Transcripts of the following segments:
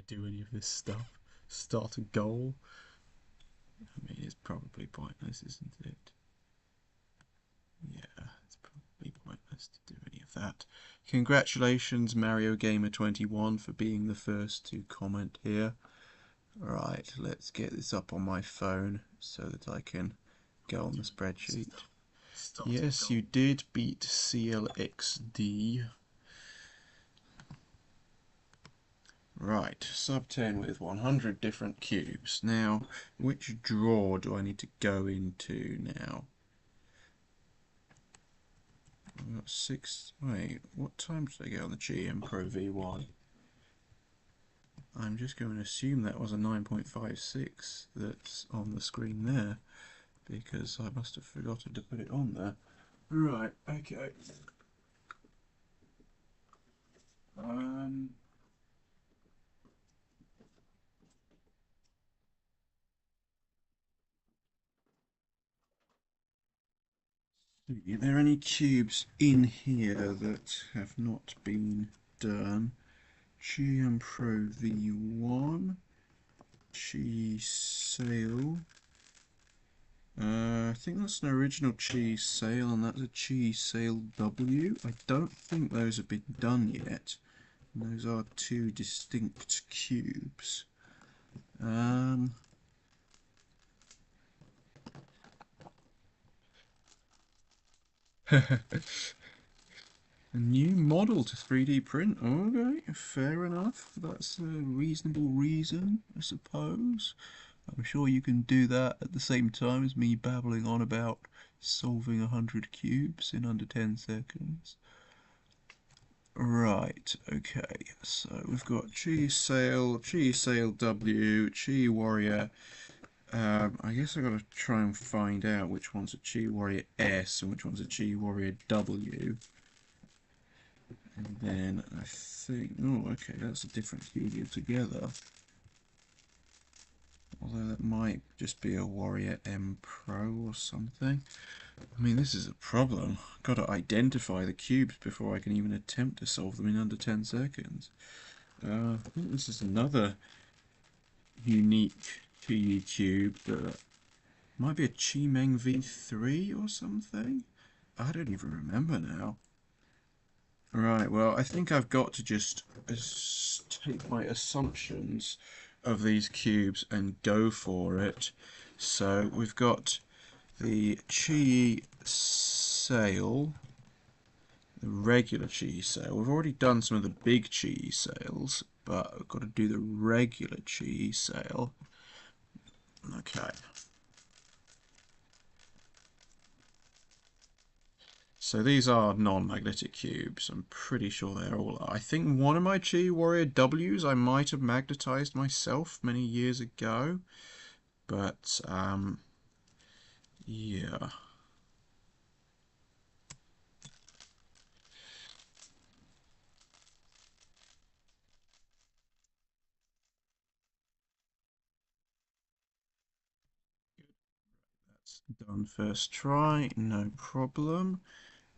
I do any of this stuff? Start a goal? I mean, it's probably pointless, isn't it? Yeah, it's probably pointless to do any of that. Congratulations, Mario Gamer 21, for being the first to comment here. Right, let's get this up on my phone so that I can go on the spreadsheet. Yes, you did beat CLXD. Right, sub-10 with 100 different cubes. Now, which drawer do I need to go into now? I've got 6... Wait, what time did I get on the GM Pro V1? I'm just going to assume that was a 9.56 that's on the screen there, because I must have forgotten to put it on there. Right, okay. Um... Are there any cubes in here that have not been done? GM Pro V1, cheese sale. I think that's an original cheese sale, and that's a cheese sale W. I don't think those have been done yet. Those are two distinct cubes. A new model to 3D print. Okay, fair enough. That's a reasonable reason, I suppose. I'm sure you can do that at the same time as me babbling on about solving 100 cubes in under 10 seconds. Right, okay, so we've got Cheese Sale W, Chi Warrior. I guess I've got to try and find out which one's a Chi Warrior S and which one's a Chi Warrior W. And then I think, oh, okay, that's a different cube altogether. Although that might just be a Warrior M Pro or something. I mean, this is a problem. I've got to identify the cubes before I can even attempt to solve them in under 10 seconds. I think this is another unique Chi cube that might be a Chi-Meng V3 or something. I don't even remember now. Right, well, I think I've got to just take my assumptions of these cubes and go for it. So we've got the Chi sale, the regular Chi sale. We've already done some of the big Chi sales, but we've got to do the regular Chi sale. Okay. So these are non-magnetic cubes. I'm pretty sure they're all are. I think one of my Chi Warrior Ws I might have magnetized myself many years ago. But, yeah. That's done first try, no problem.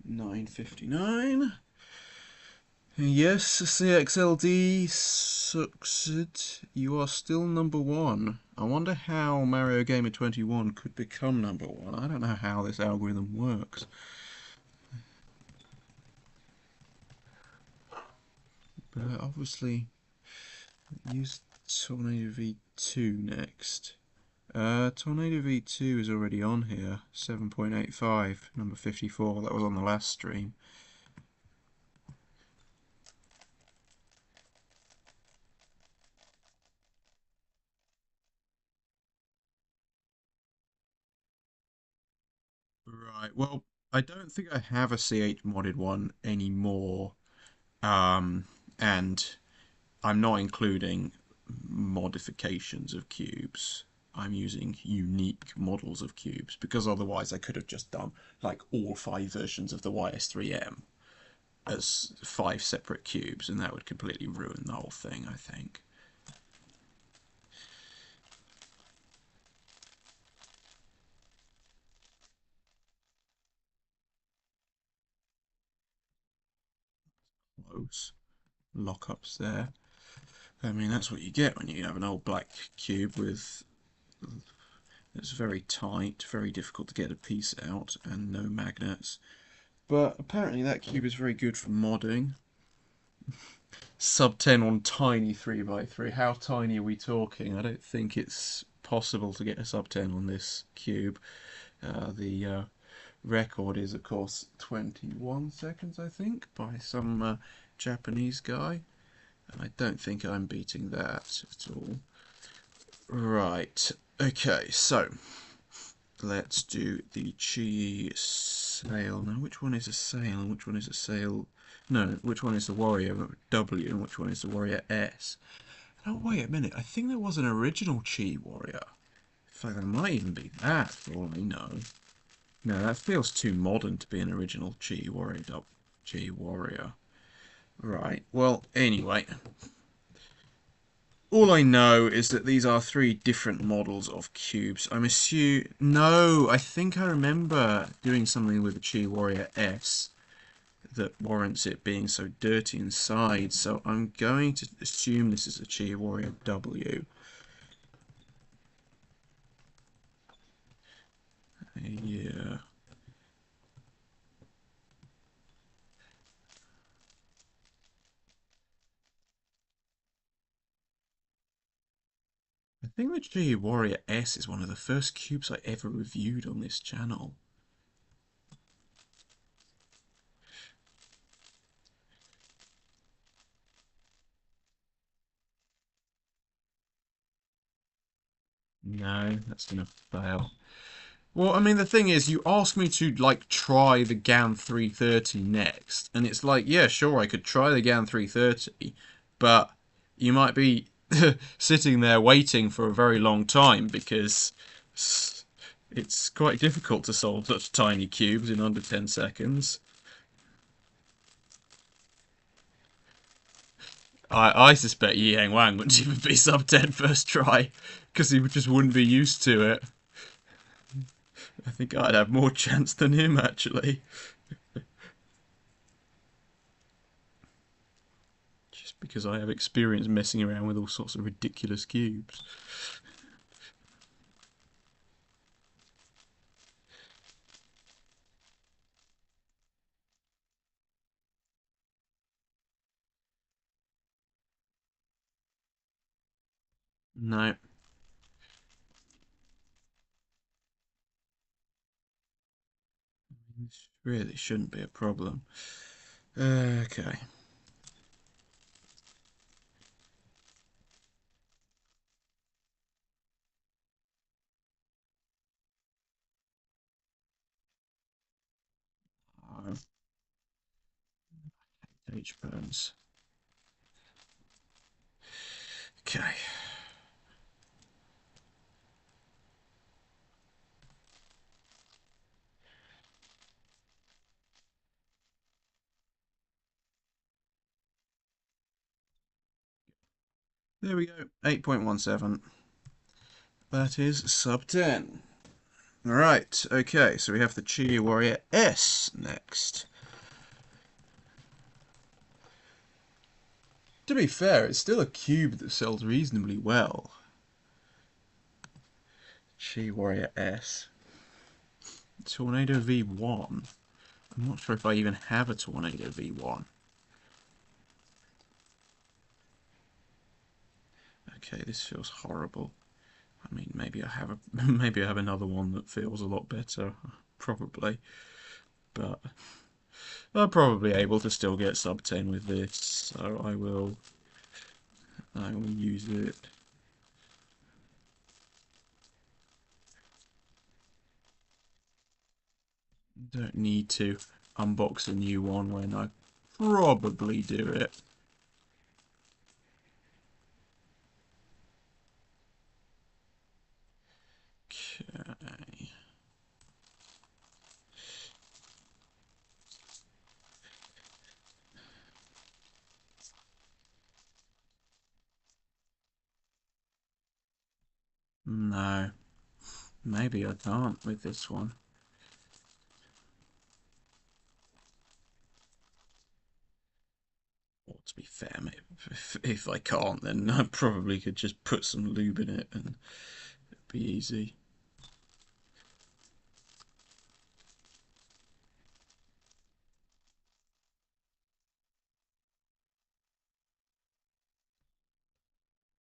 9:59. Yes, CXLD succeed. You are still number one. I wonder how Mario Gamer 21 could become number one. I don't know how this algorithm works. But obviously, use Tornado V2 next. Tornado V2 is already on here. 7.85, number 54. That was on the last stream. Right, well, I don't think I have a CH modded one anymore. And I'm not including modifications of cubes. I'm using unique models of cubes because otherwise I could have just done like all 5 versions of the YS3M as 5 separate cubes, and that would completely ruin the whole thing, I think. Close lockups there. I mean, that's what you get when you have an old black cube with it's very tight, very difficult to get a piece out, and no magnets. But apparently that cube is very good for modding. Sub-10 on tiny 3x3. How tiny are we talking? I don't think it's possible to get a sub-10 on this cube. The record is, of course, 21 seconds, I think, by some Japanese guy. And I don't think I'm beating that at all. Right, okay, so let's do the chi sail. Now, which one is a sail and which one is a sail? No, which one is the warrior W and which one is the warrior S? Oh, wait a minute, I think there was an original chi warrior. In fact, there might even be that, for all I know. No, that feels too modern to be an original chi warrior. Chi warrior. Right, well, anyway. All I know is that these are three different models of cubes. I'm assuming... No, I think I remember doing something with the Chi Warrior S that warrants it being so dirty inside. So I'm going to assume this is a Chi Warrior W. Yeah. I think the Chi Warrior S is one of the first cubes I ever reviewed on this channel. No, that's gonna fail. Well, I mean, the thing is, you asked me to, like, try the GAN 330 next, and it's like, yeah, sure, I could try the GAN 330, but you might be sitting there waiting for a very long time because it's quite difficult to solve such tiny cubes in under 10 seconds. I suspect Yi Heng Wang wouldn't even be sub 10 first try, because he just wouldn't be used to it. I think I'd have more chance than him, actually. Just because I have experience messing around with all sorts of ridiculous cubes. No, this really shouldn't be a problem. Okay. Oh, H burns. Okay. There we go. 8.17. That is sub 10. Right, okay, so we have the Chi Warrior S next. To be fair, it's still a cube that sells reasonably well. Chi Warrior S. Tornado V1. I'm not sure if I even have a Tornado V1. Okay, this feels horrible. I mean, maybe I have a maybe I have another one that feels a lot better, probably. But I'm probably able to still get sub 10 with this, so I will use it. Don't need to unbox a new one when I probably do it. Okay. No, maybe I can't with this one. To be fair, mate, if I can't, then I probably could just put some lube in it and it'd be easy.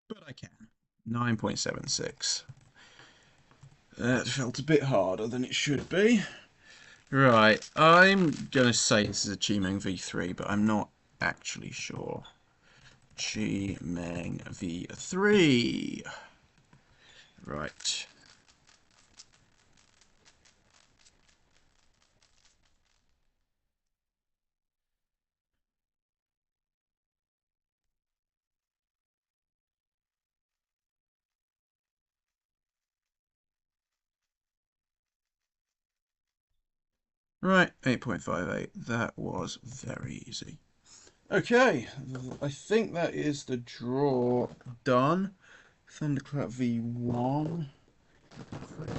But I can. 9.76. That felt a bit harder than it should be. Right, I'm gonna say this is a Chimeng V3, but I'm not actually sure. Chimeng V3. Right. Right, 8.58. That was very easy. Okay, I think that is the draw done. Thunderclap V1.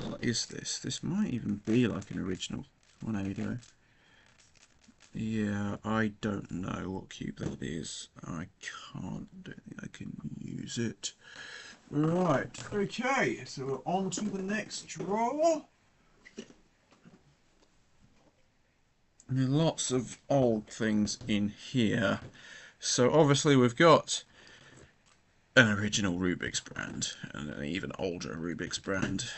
What is this? This might even be like an original tornado. Yeah, I don't know what cube that is. I don't think I can use it. Right, okay, so we're on to the next draw. Lots of old things in here. So obviously we've got an original Rubik's brand and an even older Rubik's brand,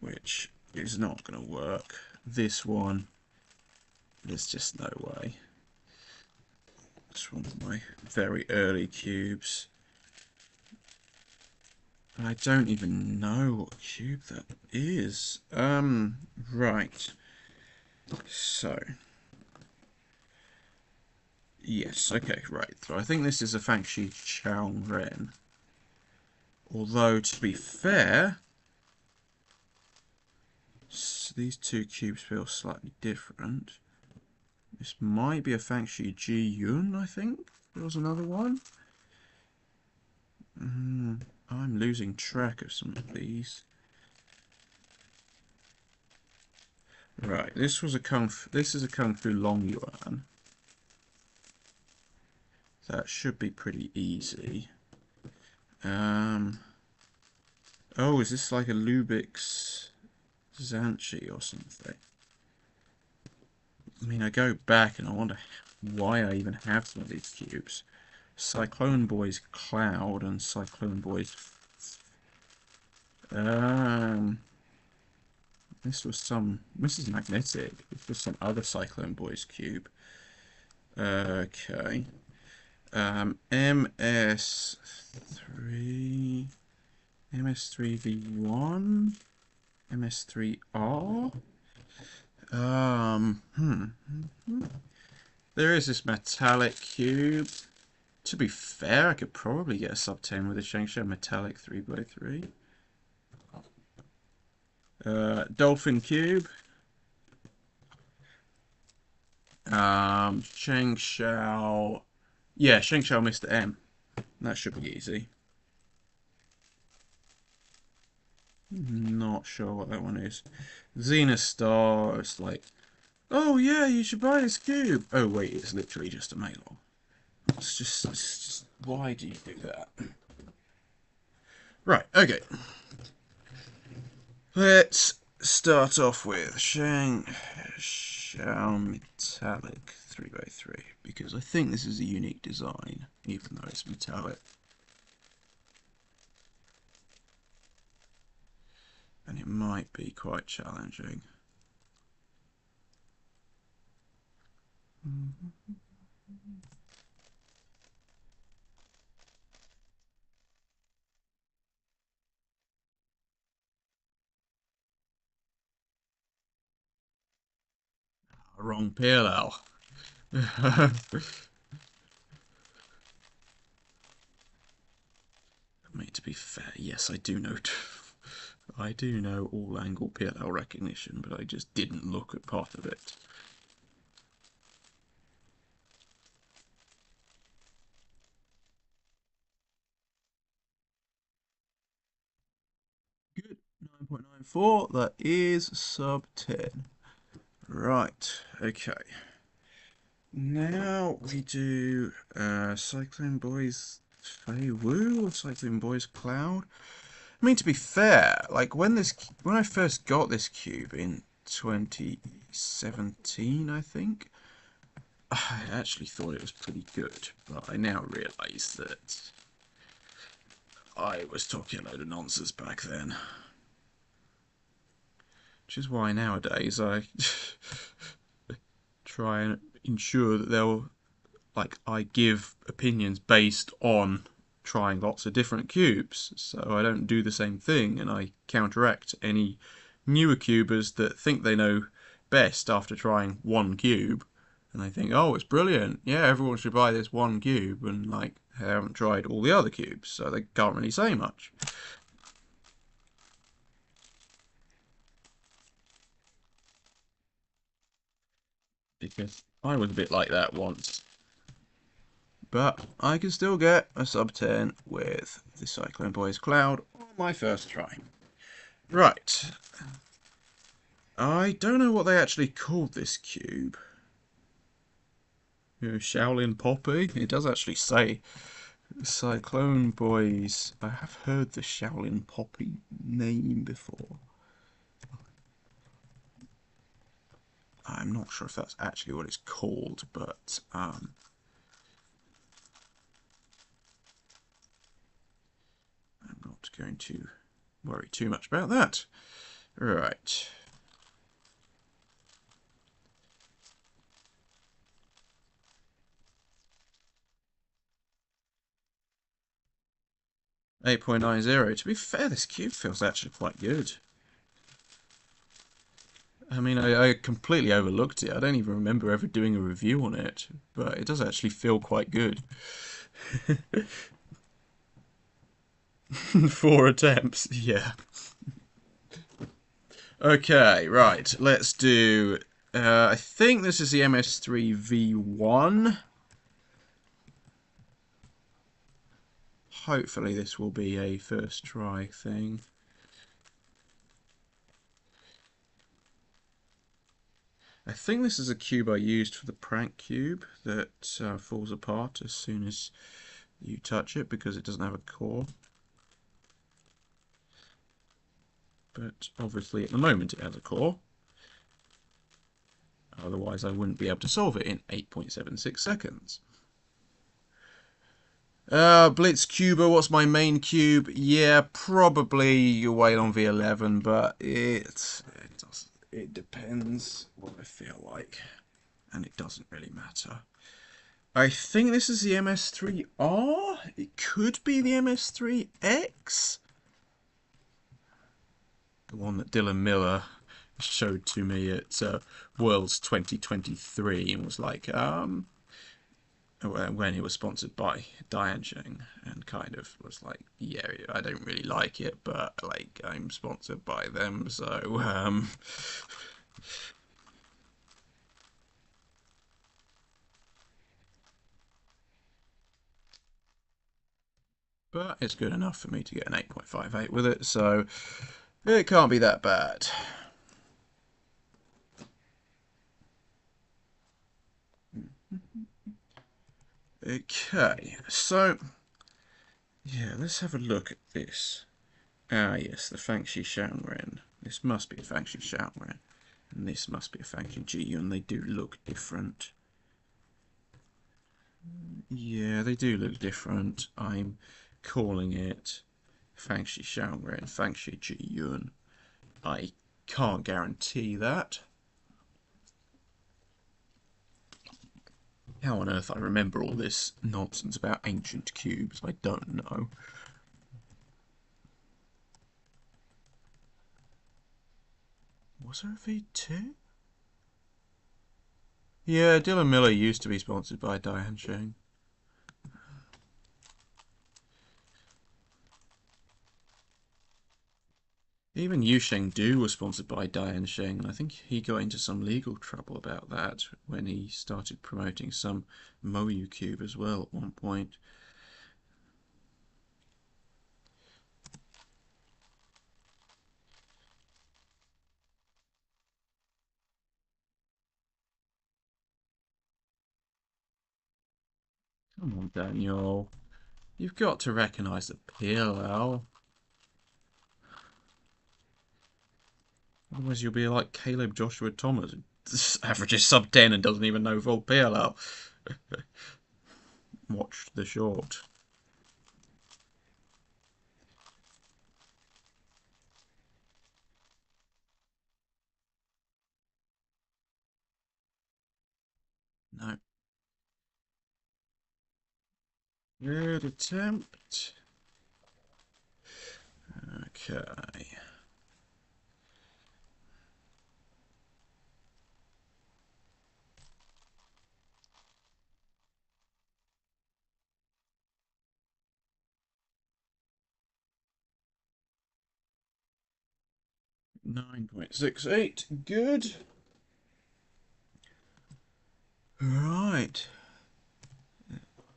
which is not going to work. This one, there's just no way. It's one of my very early cubes. I don't even know what cube that is. Right. So. Yes, okay, right. So I think this is a Fangxi Chao Ren. Although, to be fair, these two cubes feel slightly different. This might be a Fangxi Ji Yun, I think. There was another one. I'm losing track of some of these. Right, this is a Kung Fu Long Yuan. That should be pretty easy. Oh, is this like a Lubix Zanchi or something? I mean, I go back and I wonder why I even have some of these cubes. Cyclone Boy's Cloud and Cyclone Boy's... This was some... This is magnetic. This was some other Cyclone Boy's cube. Okay. MS3... MS3V1? MS3R? There is this metallic cube. To be fair, I could probably get a Sub-10 with a Shengshou metallic 3x3. Dolphin cube. Shengshou. Yeah, Shengshou Mr. M. That should be easy. Not sure what that one is. Xena Star. It's like, oh yeah, you should buy this cube. Oh wait, it's literally just a Maylog. It's just, why do you do that? Right, okay. Let's start off with Shang Shao Metallic 3x3 because I think this is a unique design, even though it's metallic. And it might be quite challenging. Wrong PLL. I mean, to be fair, yes, I do know. I do know all angle PLL recognition, but I just didn't look at part of it. Good. 9.94. That is sub 10. Right. Okay. Now we do Cyclone Boys Fei Wu or Cyclone Boys Cloud. I mean, to be fair, like when I first got this cube in 2017, I think, I actually thought it was pretty good, but I now realise that I was talking a load of nonsense back then. Which is why nowadays I try and ensure that I give opinions based on trying lots of different cubes, so I don't do the same thing, and I counteract any newer cubers that think they know best after trying one cube, and they think, oh, it's brilliant, yeah, everyone should buy this one cube, and like they haven't tried all the other cubes, so they can't really say much. Because I was a bit like that once. But I can still get a sub-10 with the Cyclone Boys Cloud on my first try. Right. I don't know what they actually called this cube. Shaolin Poppy? It does actually say Cyclone Boys. I have heard the Shaolin Poppy name before. I'm not sure if that's actually what it's called, but I'm not going to worry too much about that. Right. 8.90. To be fair, this cube feels actually quite good. I mean, I completely overlooked it. I don't even remember ever doing a review on it, but it does actually feel quite good. 4 attempts, yeah. Okay, right. Let's do. I think this is the MS3V1. Hopefully, this will be a first try thing. I think this is a cube I used for the prank cube that falls apart as soon as you touch it because it doesn't have a core. But obviously at the moment it has a core. Otherwise I wouldn't be able to solve it in 8.76 seconds. Blitz Cuber, what's my main cube? Yeah, probably you wait on V11, but it depends what I feel like. And it doesn't really matter. I think this is the MS3R. It could be the MS3X. The one that Dylan Miller showed to me at Worlds 2023 and was like, when he was sponsored by Diancheng, and kind of was like, yeah, I don't really like it, but like I'm sponsored by them, so but it's good enough for me to get an 8.58 with it, so it can't be that bad. Okay, so yeah, let's have a look at this. Ah, yes, the Fangshi Shaoren. This must be a Fangshi Shaoren. And this must be a Fangshi Ji, and they do look different. Yeah, they do look different. I'm calling it Fangshi Shaoren, Fangshi Ji Yun. I can't guarantee that. How on earth I remember all this nonsense about ancient cubes, I don't know. Was there a V2? Yeah, Dylan Miller used to be sponsored by Diancheng. Even Yu Du was sponsored by Diancheng. I think he got into some legal trouble about that when he started promoting some Moyu Cube as well at one point. Come on, Daniel. You've got to recognise the PLL. Otherwise you'll be like Caleb Joshua Thomas, who averages sub-10 and doesn't even know full PLL. Watch the short. No. Good attempt. Okay. .68. Good. Right.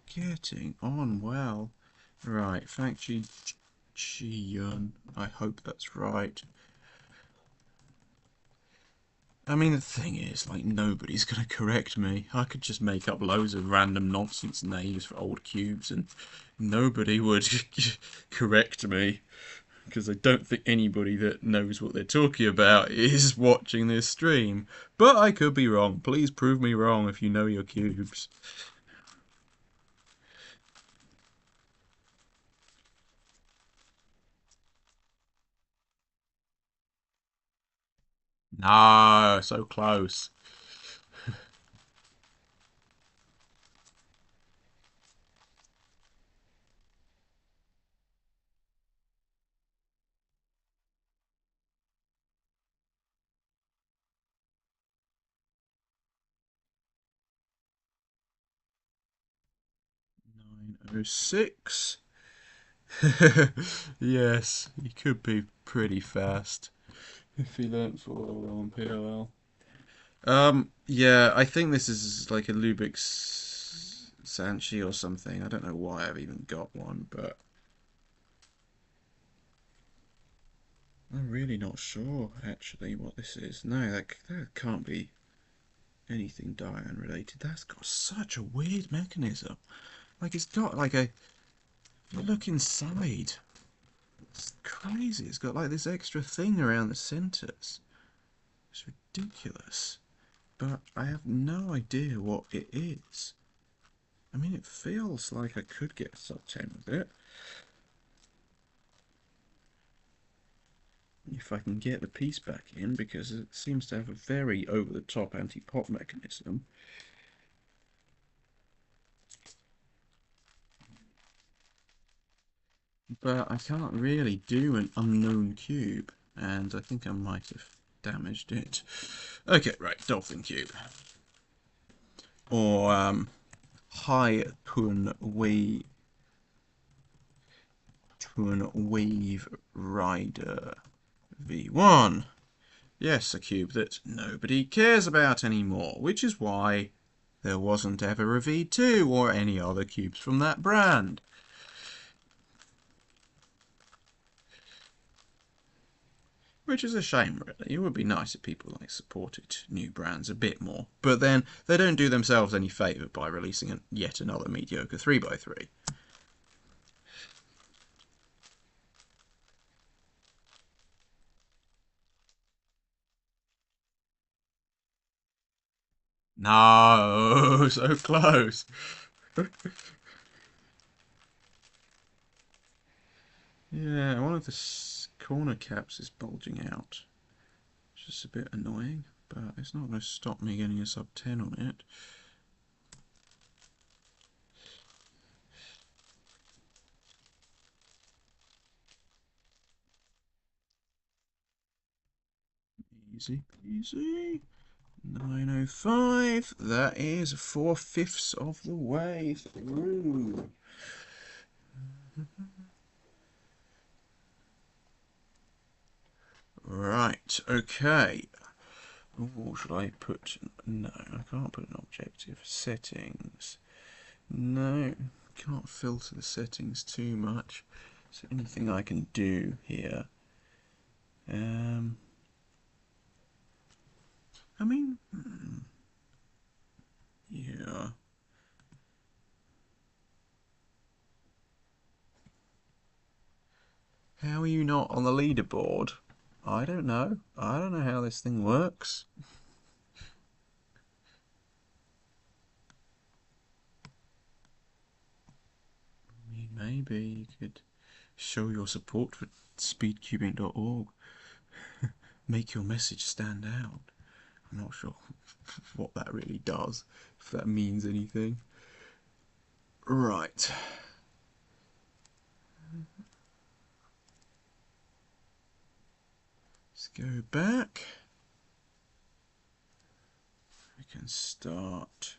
Getting on well. Right. Thank you, Chi-Yun. I hope that's right. I mean, the thing is, like, nobody's gonna correct me. I could just make up loads of random nonsense names for old cubes and nobody would correct me. Because I don't think anybody that knows what they're talking about is watching this stream. But I could be wrong. Please prove me wrong if you know your cubes. No, so close. 906. Yes, he could be pretty fast if he learnt for on PLL. Yeah, I think this is like a Lubik's Sanchi or something. I don't know why I've even got one, but I'm really not sure actually what this is. No, that can't be anything Diane related. That's got such a weird mechanism. Like it's got like a. If you look inside, it's crazy. It's got like this extra thing around the centers. It's ridiculous. But I have no idea what it is. I mean, it feels like I could get a sub-10 with it. If I can get the piece back in, because it seems to have a very over-the-top anti-pop mechanism. But I can't really do an unknown cube, and I think I might have damaged it. Okay, right, Dolphin Cube. Or, High Tun Wave Rider V1. Yes, a cube that nobody cares about anymore, which is why there wasn't ever a V2 or any other cubes from that brand. Which is a shame, really. It would be nice if people like supported new brands a bit more. But then they don't do themselves any favour by releasing yet another mediocre 3x3. No, so close. Yeah, one of the corner caps is bulging out. Which is a bit annoying, but it's not going to stop me getting a sub-10 on it. Easy peasy. 905. That is 4/5 of the way through. Right, okay. What should I put? No, I can't put an objective. Settings. No, can't filter the settings too much. Is there anything I can do here? I mean, yeah. How are you not on the leaderboard? I don't know. I don't know how this thing works. I mean, maybe you could show your support for speedcubing.org. Make your message stand out. I'm not sure what that really does, if that means anything. Right. Let's go back. We can start.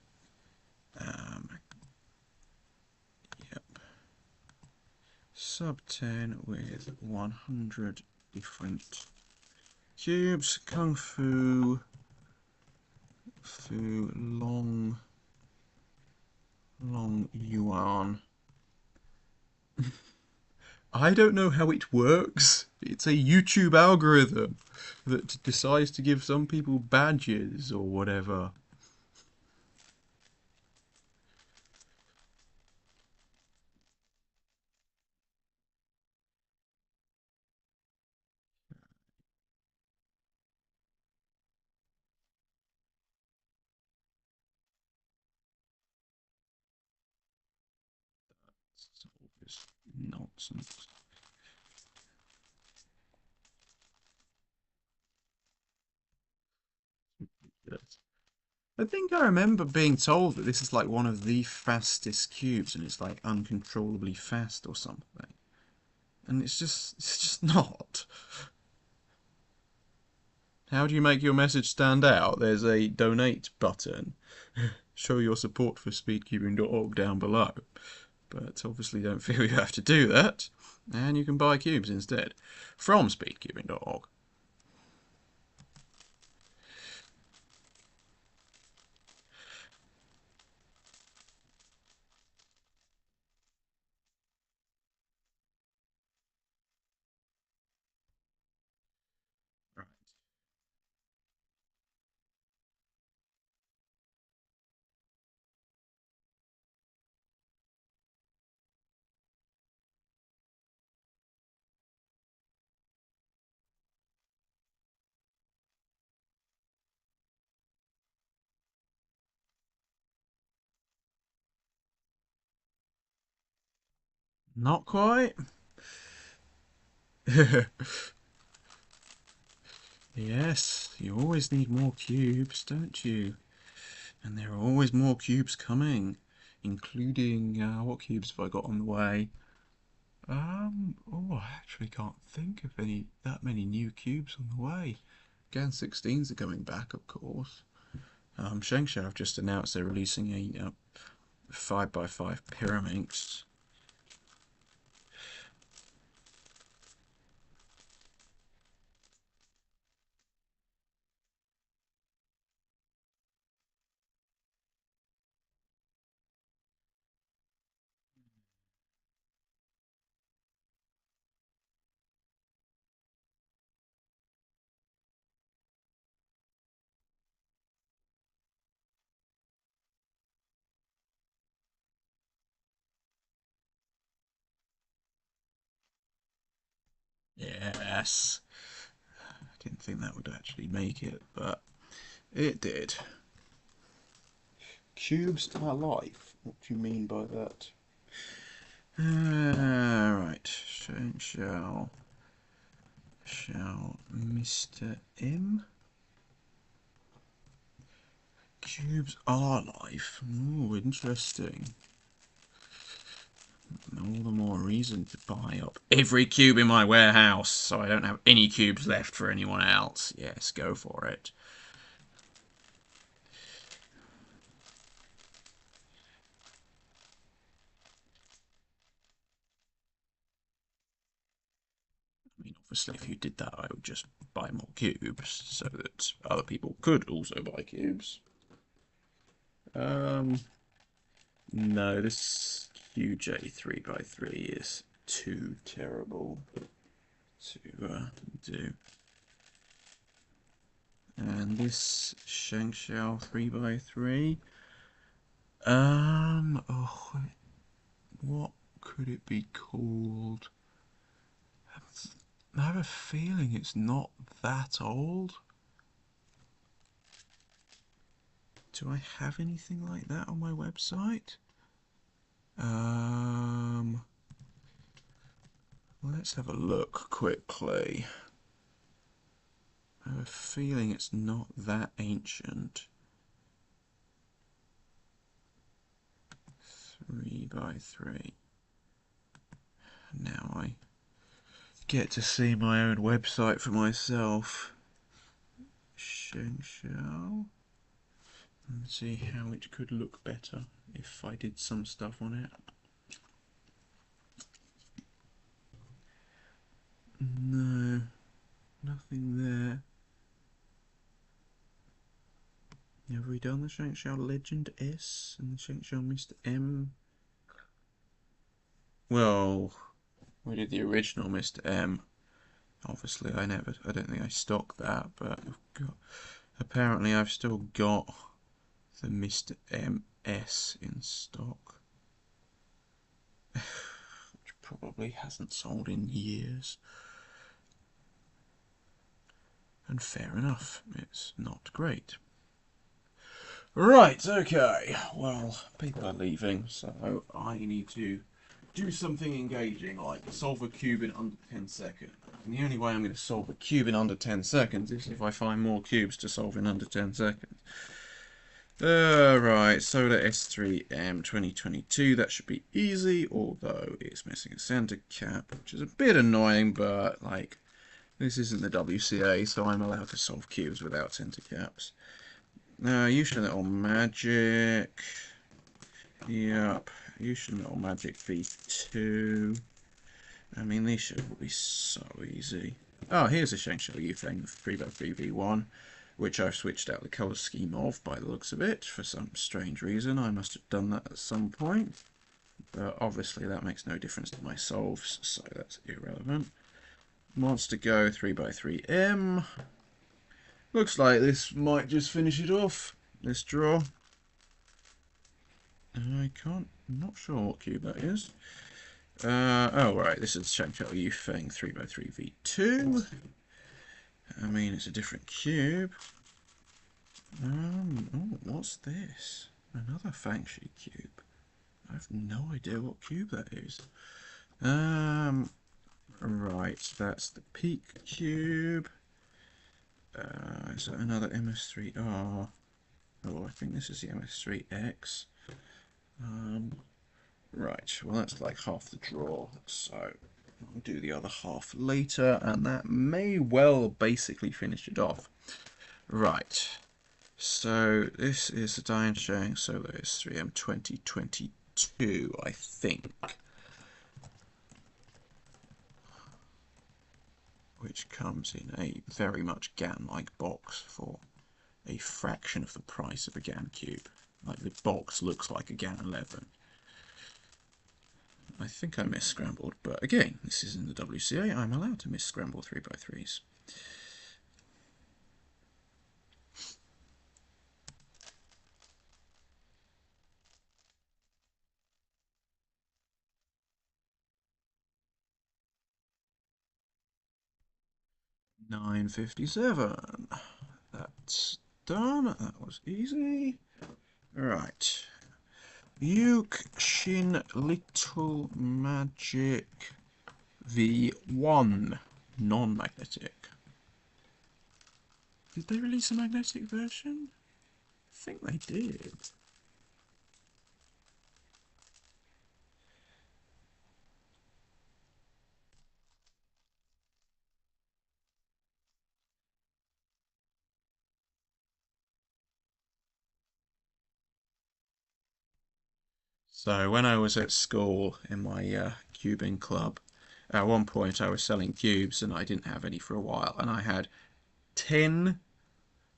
Yep. Sub-10 with 100 different cubes. Kung Fu. Long Yuan. I don't know how it works. It's a YouTube algorithm that decides to give some people badges or whatever. It's all just nonsense. Yes. I think I remember being told that this is like one of the fastest cubes and it's like uncontrollably fast or something. And it's just not. How do you make your message stand out? There's a donate button. Show your support for speedcubing.org down below. But obviously don't feel you have to do that. And you can buy cubes instead from speedcubing.org. Right. Not quite. Yes, you always need more cubes, don't you? And there are always more cubes coming, including what cubes have I got on the way? Oh, I actually can't think of that many new cubes on the way. GAN 16s are coming back, of course. Shengshou have just announced they're releasing a 5x5 Pyraminx. Yes. I didn't think that would actually make it, but it did. Cubes are life. What do you mean by that? Right. Shall Mr. M? Cubes are life. Oh, interesting. All the more reason to buy up every cube in my warehouse so I don't have any cubes left for anyone else. Yes, go for it. I mean, obviously, if you did that, I would just buy more cubes so that other people could also buy cubes. No, this QJ 3x3 is too terrible to do. And this Shengshou 3x3, oh, what could it be called? I have a feeling it's not that old. Do I have anything like that on my website? Let's have a look quickly. I have a feeling it's not that ancient. 3x3. Now I get to see my own website for myself. Shengshao. And see how it could look better if I did some stuff on it. No, nothing there. Have we done the Shengshao Legend S and the Shengshao Mr. M? Well, we did the original Mr. M. Obviously, I don't think I stocked that, but apparently I've still got the Mr. MS in stock, which probably hasn't sold in years. And fair enough, it's not great. Right, okay, well, people are leaving, so I need to do something engaging, like solve a cube in under 10 seconds. And the only way I'm going to solve a cube in under 10 seconds is if I find more cubes to solve in under 10 seconds. Right, Solar S3M 2022, that should be easy, although it's missing a center cap, which is a bit annoying, but, like, this isn't the WCA, so I'm allowed to solve cubes without center caps. Usual Little Magic. Yep, Usual Little Magic V2. I mean, these should be so easy. Oh, here's a Shang-Chi Yufeng 3x3 V1, which I've switched out the colour scheme of by the looks of it, for some strange reason. I must have done that at some point. But obviously that makes no difference to my solves, so that's irrelevant. Monster Go 3x3M. Looks like this might just finish it off, this draw. I'm not sure what cube that is. Oh right, this is Shang-Chi Yufeng 3x3 V2. I mean, it's a different cube. Oh, what's this? Another Fangshi cube. I have no idea what cube that is. Right, that's the Peak cube. Is that another MS3R? Oh, I think this is the MS3X. Right, well that's like half the draw, so I'll do the other half later, and that may well basically finish it off. Right, so this is the Dian Shang Solo S3M 2022, I think. Which comes in a very much GAN-like box for a fraction of the price of a GAN cube. Like, the box looks like a GAN 11. I think I mis-scrambled, but again, this is in the WCA, I'm allowed to mis-scramble 3x3s. $9.57. That's done. That was easy. Right. Yuke Shin Little Magic V1. Non-magnetic. Did they release a magnetic version? I think they did. So when I was at school in my cubing club, at one point I was selling cubes and I didn't have any for a while, and I had 10,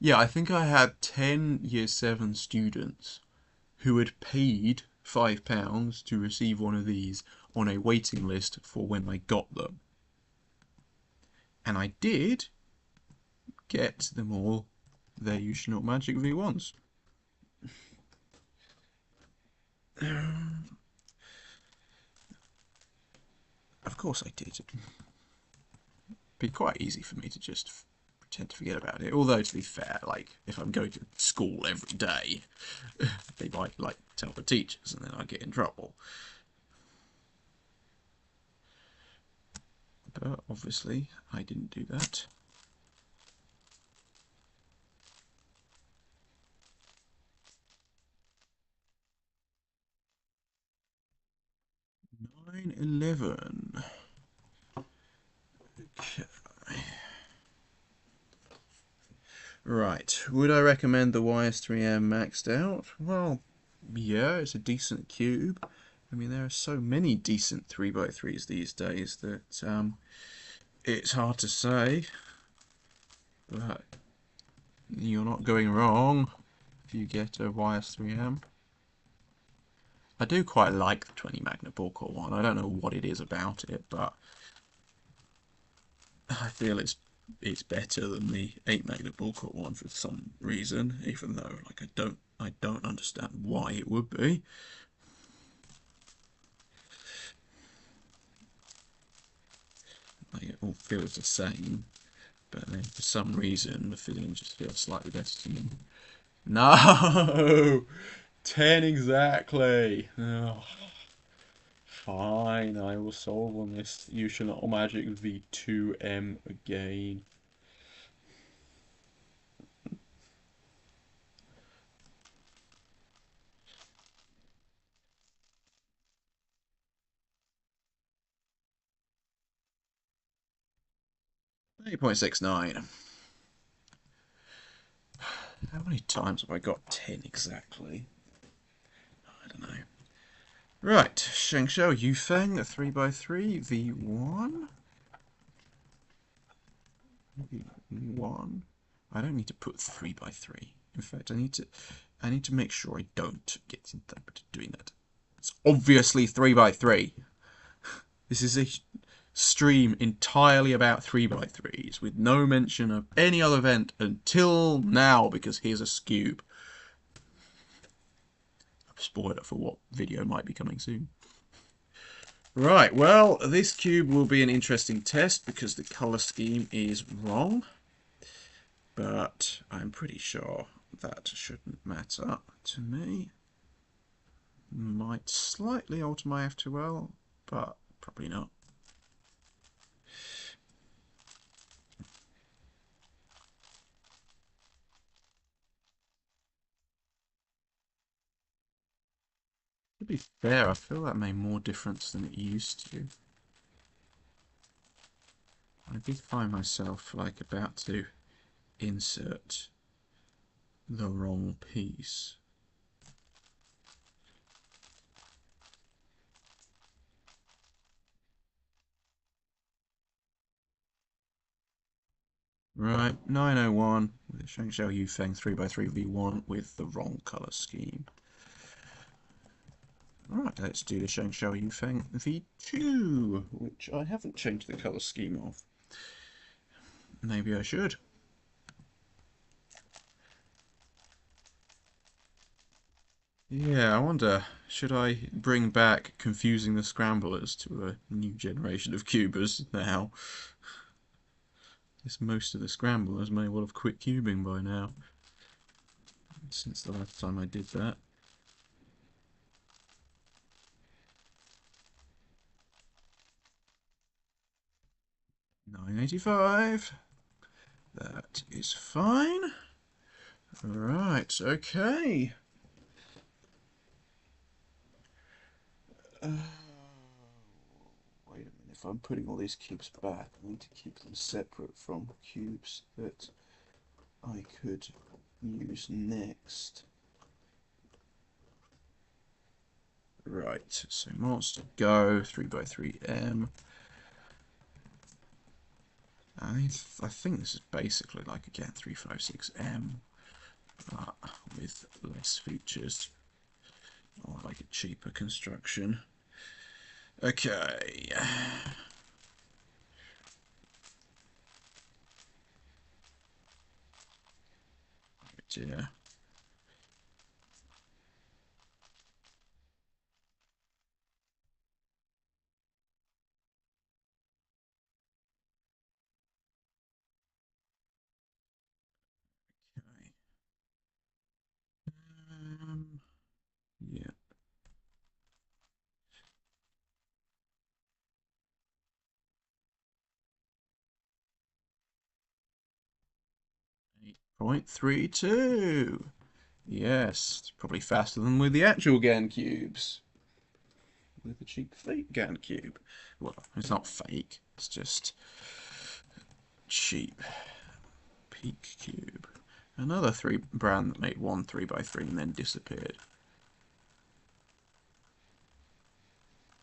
yeah, I think I had 10 year 7 students who had paid £5 to receive one of these on a waiting list for when I got them. And I did get them all their Usual Magic V1s. Of course I did. be quite easy for me to just pretend to forget about it. Although, to be fair, like, if I'm going to school every day, they might, like, tell the teachers and then I get in trouble. But obviously, I didn't do that. 9/11. Okay. Right, would I recommend the YS3M maxed out? Well, yeah, it's a decent cube. I mean, there are so many decent 3x3s these days that it's hard to say, but you're not going wrong if you get a YS3M. I do quite like the 20 magnet ball core one. I don't know what it is about it, but I feel it's better than the 8 magnet ball core one for some reason, even though like I don't understand why it would be. Like it all feels the same, but then for some reason the feeling just feels slightly better to me. No! 10 exactly! Oh, fine, I will solve on this Usual Magic V2M again. .69. How many times have I got 10 exactly? I don't know. Right, Shengshou Yufeng, a 3x3, V1. V1. I don't need to put 3x3. In fact, I need to make sure I don't get into doing that. It's obviously 3x3. This is a stream entirely about 3x3s with no mention of any other event until now because here's a cube. Spoiler for what video might be coming soon. Right, well, this cube will be an interesting test because the colour scheme is wrong. But I'm pretty sure that shouldn't matter to me. Might slightly alter my F2L, but probably not. To be fair, I feel that made more difference than it used to. I did find myself like about to insert the wrong piece. Right, 901 with a Shangshao Yufeng 3x3 V1 with the wrong colour scheme. Alright, let's do the Shangshao Yufeng V2, which I haven't changed the colour scheme of. Maybe I should. Yeah, I wonder, should I bring back confusing the scramblers to a new generation of cubers now? I guess most of the scramblers may well have quit cubing by now, since the last time I did that. $9.85. That is fine. Right, okay. Wait a minute, if I'm putting all these cubes back, I need to keep them separate from cubes that I could use next. Right, so Monster Go, 3x3M. I think this is basically like again 356M, but with less features, or like a cheaper construction. Okay. Yeah. 0.32. Yes, it's probably faster than with the actual GAN cubes. With the cheap fake GAN cube. Well, it's not fake, it's just cheap. Peak cube. Another brand that made one 3x3 and then disappeared.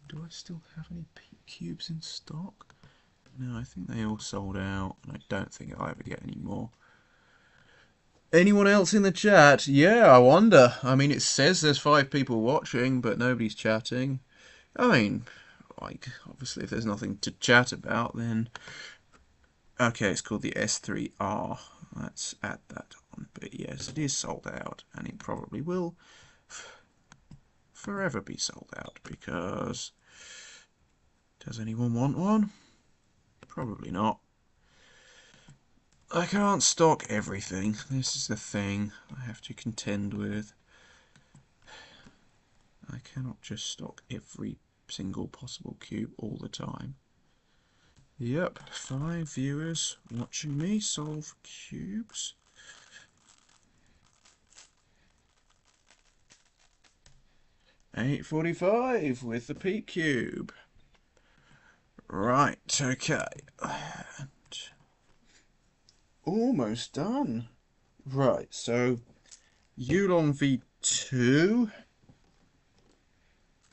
Do I still have any peak cubes in stock? No, I think they all sold out, and I don't think I'll ever get any more. Anyone else in the chat? Yeah, I wonder. I mean, it says there's 5 people watching, but nobody's chatting. I mean, like, obviously if there's nothing to chat about, then... Okay, it's called the S3R. Let's add that on. But yes, it is sold out, and it probably will forever be sold out, because... Does anyone want one? Probably not. I can't stock everything. This is the thing I have to contend with. I cannot just stock every single possible cube all the time. Yep, 5 viewers watching me solve cubes. $8.45 with the peak cube. Right, okay. And almost done. Right, so Yulong V2.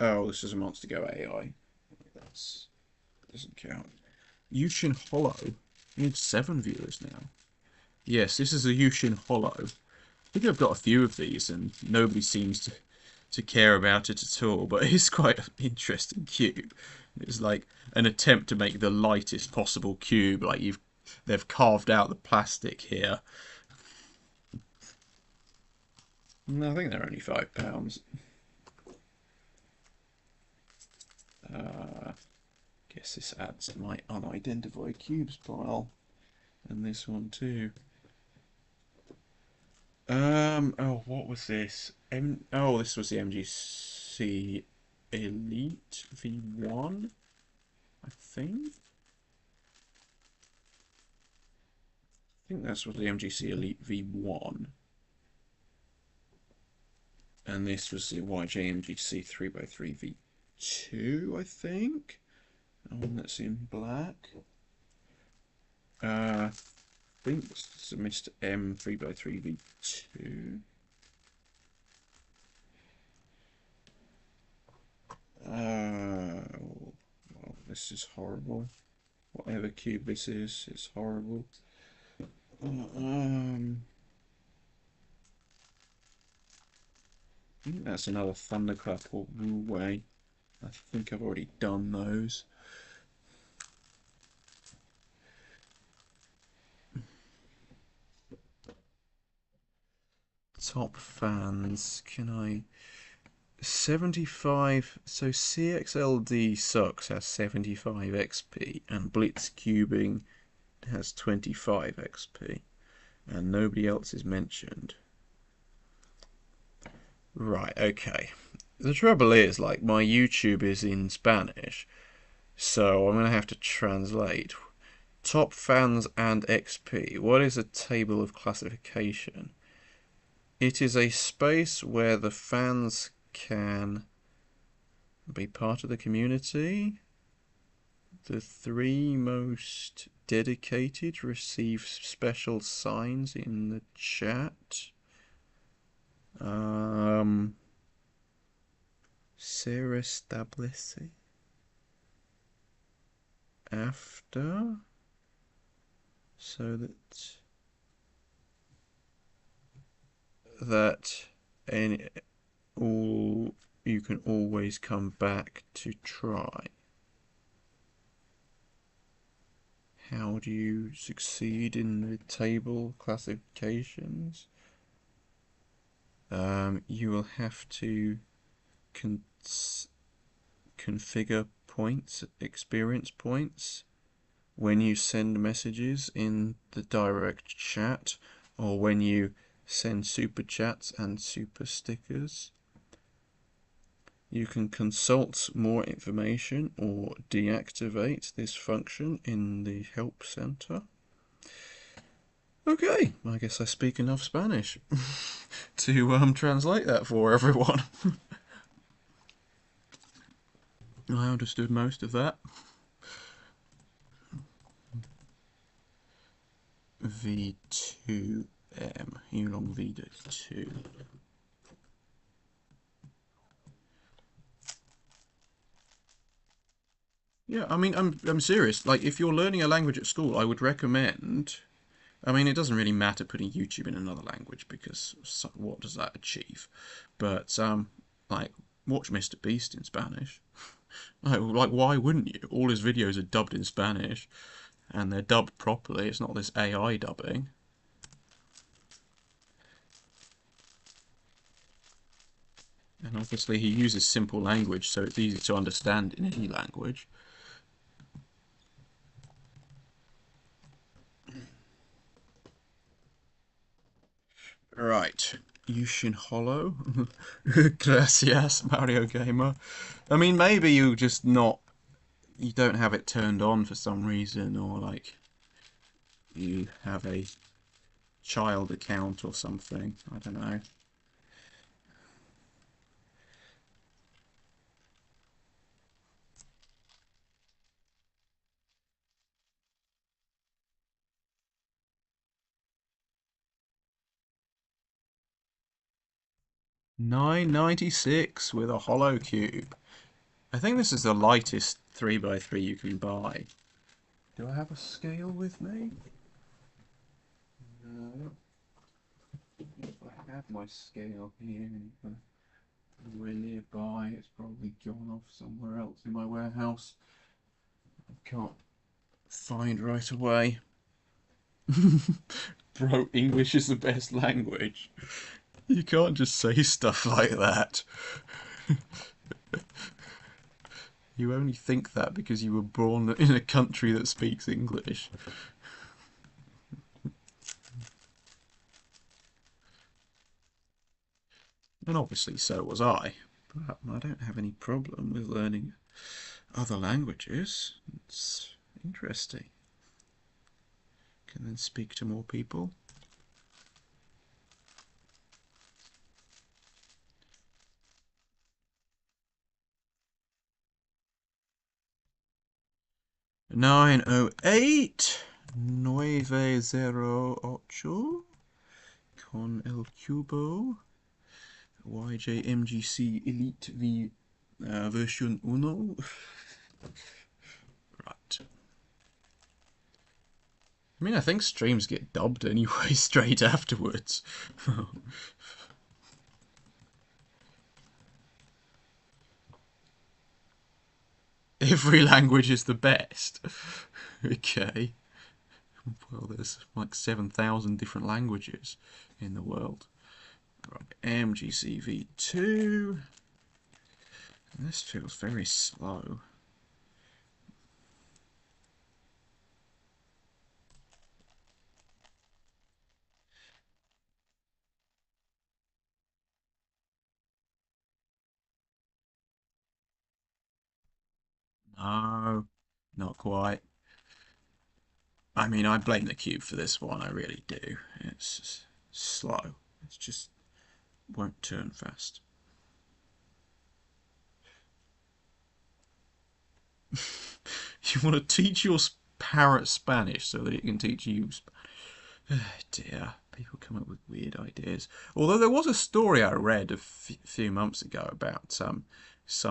Oh, this is a Monster Go AI. That doesn't count. Yushin Hollow. We need 7 viewers now. Yes, this is a Yushin Hollow. I think I've got a few of these, and nobody seems to care about it at all. But it's quite an interesting cube. It's like an attempt to make the lightest possible cube. Like they've carved out the plastic here. And I think they're only £5. Guess this adds to my unidentified cubes pile, and this one too. Oh, what was this? Oh, this was the MGC Elite V1, I think. I think that's what the MGC Elite V1. And this was the YJ-MGC 3x3 V2, I think. One that's in black. I think it's a Mr. M 3x3 V2. Well, this is horrible. Whatever cube this is, it's horrible. I think that's another Thunderclap or Wu Wei. I think I've already done those. Top fans, can I... 75, so CXLD Sucks has 75 XP and Blitz Cubing has 25 XP and nobody else is mentioned. Right, okay. The trouble is, like, my YouTube is in Spanish, so I'm going to have to translate. Top fans and XP. What is a table of classification? It is a space where the fans can be part of the community. The 3 most dedicated receive special signs in the chat. Se restablece after, so that you can always come back to try. How do you succeed in the table classifications? You will have to configure points, experience points, when you send messages in the direct chat, or when you send super chats and super stickers. You can consult more information or deactivate this function in the help center. Okay, I guess I speak enough Spanish to translate that for everyone. I understood most of that. V2M. Long V2. Yeah, I mean, I'm serious. Like, if you're learning a language at school, I would recommend. I mean, it doesn't really matter putting YouTube in another language because what does that achieve? But like, watch Mr. Beast in Spanish. Like, why wouldn't you? All his videos are dubbed in Spanish, and they're dubbed properly. It's not this AI dubbing. And obviously, he uses simple language, so it's easy to understand in any language. Right. Yushin Hollow. Gracias, Mario Gamer. I mean, maybe you don't have it turned on for some reason, or like you have a child account or something. I don't know. 996 with a hollow cube. I think this is the lightest 3x3 you can buy. Do I have a scale with me? No. If I have my scale here anywhere nearby, it's probably gone off somewhere else in my warehouse. I can't find right away. Bro, English is the best language. You can't just say stuff like that. You only think that because you were born in a country that speaks English. And obviously so was I. But I don't have any problem with learning other languages. It's interesting. Can then speak to more people. 908 908 con el cubo YJMGC Elite V version 1. Right. I mean, I think streams get dubbed anyway straight afterwards. Every language is the best. Okay. Well, there's like 7,000 different languages in the world. Right, MGCV2. This feels very slow. No, not quite. I mean, I blame the cube for this one, I really do. It's slow. It just won't turn fast. You want to teach your parrot Spanish so that it can teach you Spanish. Dear, people come up with weird ideas. Although there was a story I read a few months ago about some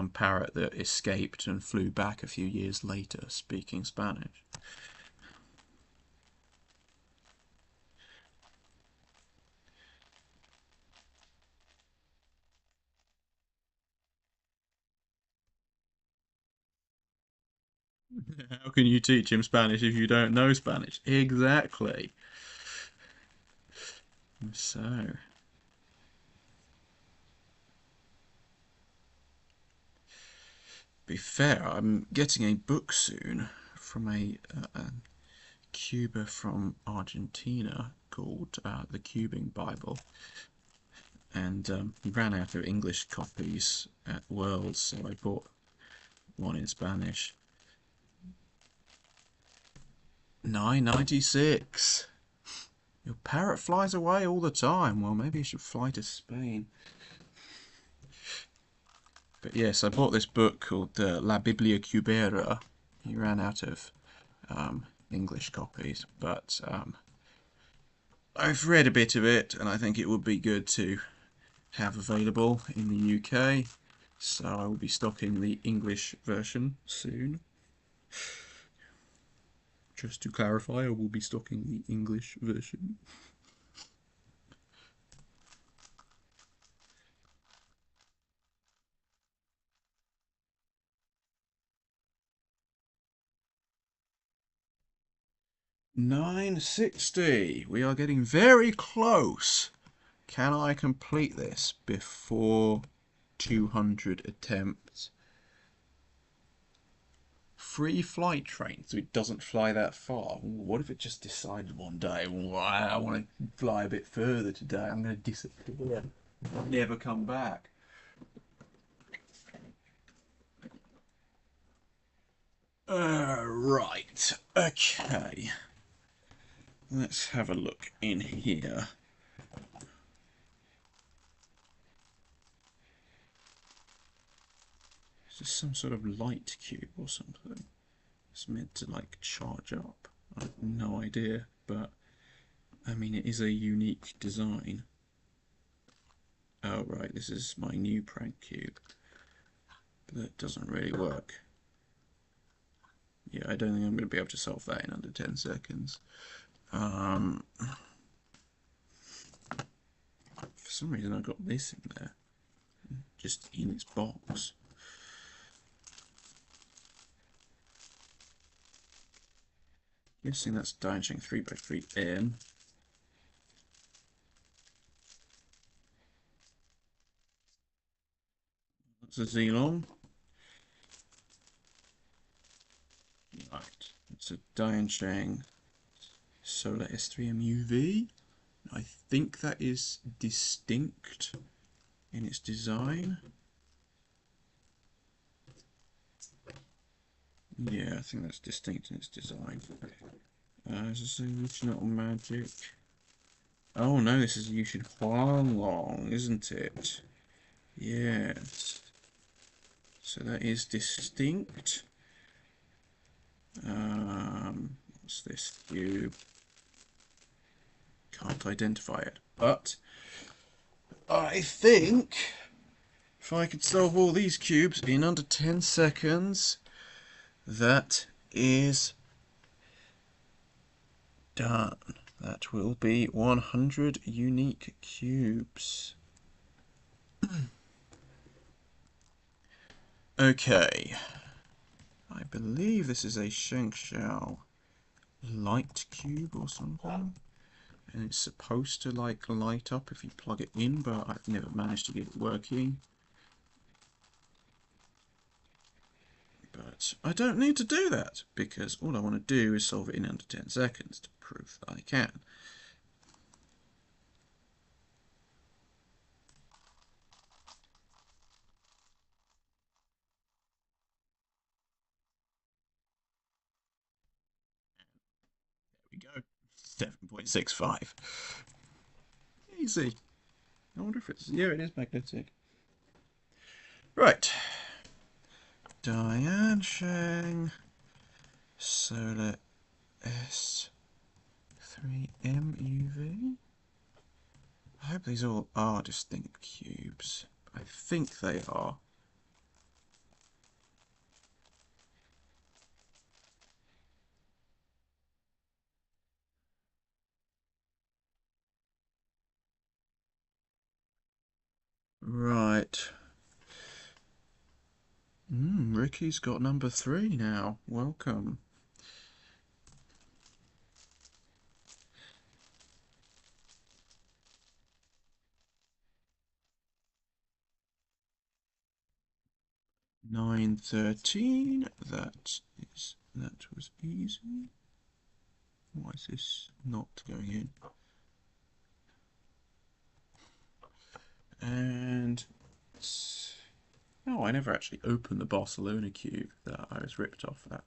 parrot that escaped and flew back a few years later speaking Spanish. How can you teach him Spanish if you don't know Spanish? Exactly. So, be fair, I'm getting a book soon from a Cuba from Argentina called The Cubing Bible. And he ran out of English copies at Worlds, so I bought one in Spanish. 996. Your parrot flies away all the time. Well, maybe you should fly to Spain. But yes, I bought this book called La Biblia Cubera. He ran out of English copies, but I've read a bit of it, and I think it would be good to have available in the UK. So I will be stocking the English version soon. Just to clarify, I will be stocking the English version. $9.60. We are getting very close. Can I complete this before 200 attempts? Free flight train, so it doesn't fly that far. What if it just decided one day, I want to fly a bit further today, I'm going to disappear, never come back. Right, okay. Let's have a look in here. Is this some sort of light cube or something? It's meant to like charge up. I have no idea, but I mean it is a unique design. Oh right, this is my new prank cube. But that doesn't really work. Yeah, I don't think I'm going to be able to solve that in under 10 seconds. For some reason I got this in there. Just in its box. Guessing that's Diancheng 3x3N. That's a Xenon. Right, it's a Diancheng Solar S3M UV. I think that is distinct in its design. Yeah, I think that's distinct in its design. Is this original magic? Oh no, this is Yushin Huanglong, isn't it? Yes. So that is distinct. What's this cube? Can't identify it. But I think if I could solve all these cubes in under 10 seconds, that is done. That will be 100 unique cubes. Okay. I believe this is a Shengshao light cube or something. And it's supposed to like light up if you plug it in, but I've never managed to get it working. But I don't need to do that, because all I want to do is solve it in under 10 seconds to prove that I can. There we go. 7.65. Easy. I wonder if it's... yeah, it is magnetic. Right. Diancheng Solar S3M UV. I hope these all are distinct cubes. I think they are. Right. Ricky's got number 3 now. Welcome. $9.13. That was easy. Why is this not going in? And oh, I never actually opened the Barcelona cube that I was ripped off that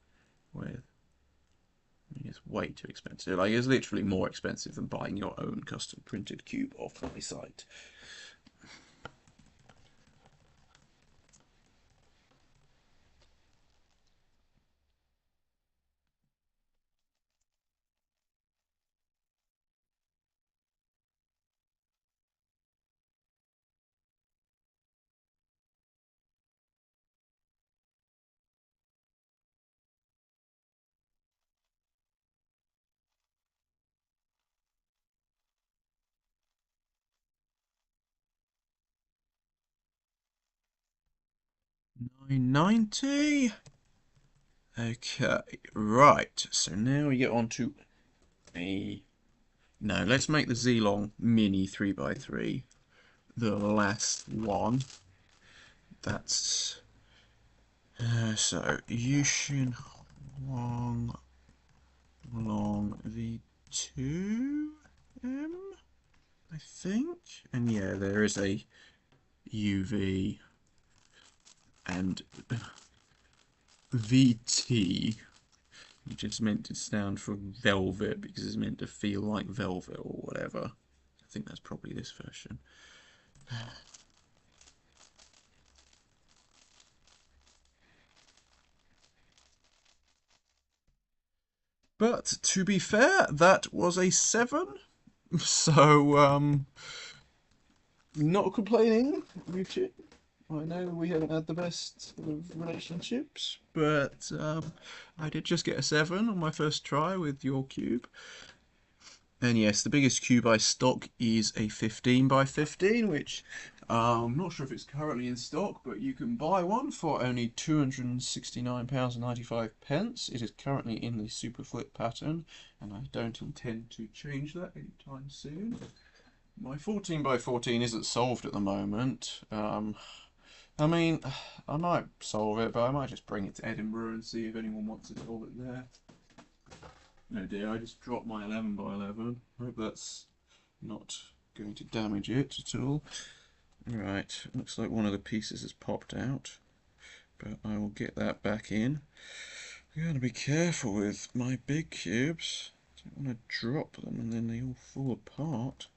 with. It's way too expensive. Like, it's literally more expensive than buying your own custom printed cube off my site. $9.90. Okay, right. So now we get on to a. No, let's make the Zilong Mini 3x3 the last one. That's so Yushin Huang Long V2M, I think. And yeah, there is a UV and VT, which is meant to stand for velvet because it's meant to feel like velvet or whatever. I think that's probably this version. But to be fair, that was a 7. So, not complaining, Richard. I know we haven't had the best of relationships, but I did just get a 7 on my first try with your cube. And yes, the biggest cube I stock is a 15 by 15, which I'm not sure if it's currently in stock, but you can buy one for only £269.95. It is currently in the super flip pattern, and I don't intend to change that anytime soon. My 14 by 14 isn't solved at the moment. I mean, I might solve it, but I might just bring it to Edinburgh and see if anyone wants to solve it there. Oh dear, I just dropped my 11 by 11. Hope that's not going to damage it at all. Right, looks like one of the pieces has popped out, but I will get that back in. I'm going to be careful with my big cubes. I don't want to drop them and then they all fall apart.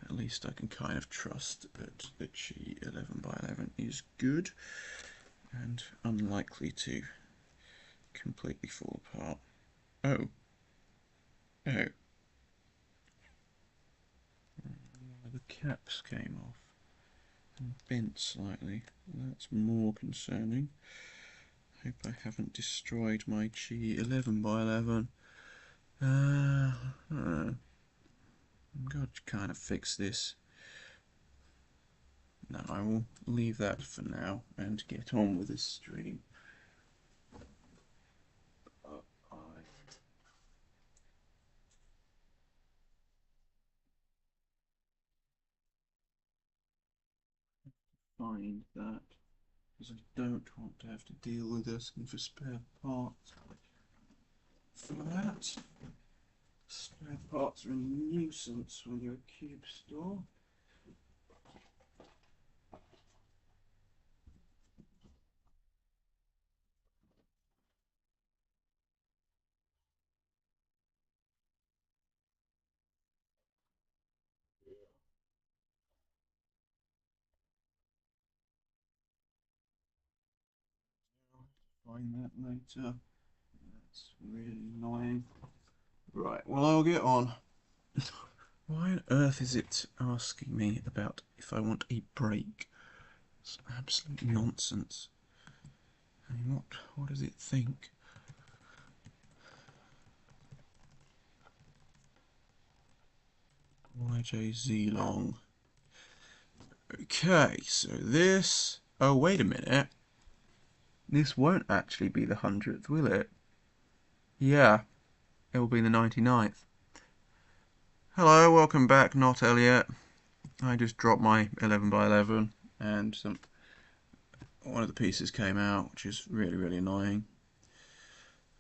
At least I can kind of trust that the Chi 11 by 11 is good and unlikely to completely fall apart. Oh. Oh. The caps came off and bent slightly. That's more concerning. Hope I haven't destroyed my Chi 11 by 11. I'm going to kind of fix this. No, I will leave that for now and get on with this stream. Find that because I don't want to have to deal with asking for spare parts for that. Spare parts are a nuisance when you're a cube store. Find that later. That's really annoying. Right, well, I'll get on. Why on earth is it asking me about if I want a break? It's absolute nonsense. I mean, what does it think? YJZ long. Okay, so this. Oh, wait a minute. This won't actually be the 100th, will it? Yeah, it will be the 99th. Hello, welcome back, not Elliot. I just dropped my 11 by 11 and one of the pieces came out, which is really, really annoying.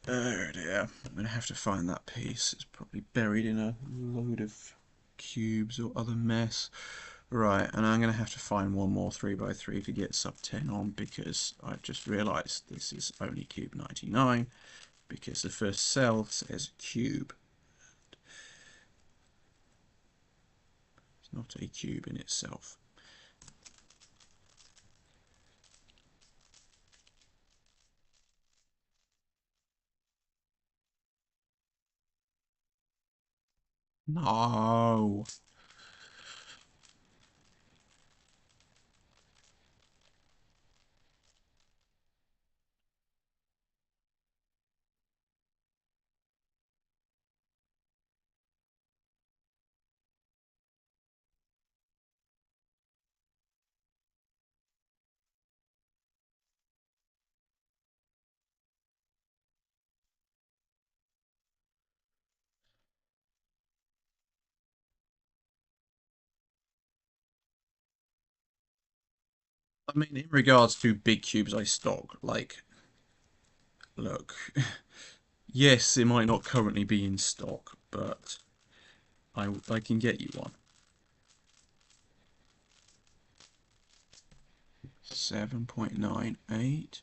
Oh dear, I'm going to have to find that piece. It's probably buried in a load of cubes or other mess. Right, and I'm going to have to find one more 3x3 to get Sub-10 on because I've just realised this is only cube 99 because the first cell says cube. It's not a cube in itself. No. I mean, in regards to big cubes I stock, like, look, yes, it might not currently be in stock, but I can get you one. 7.98.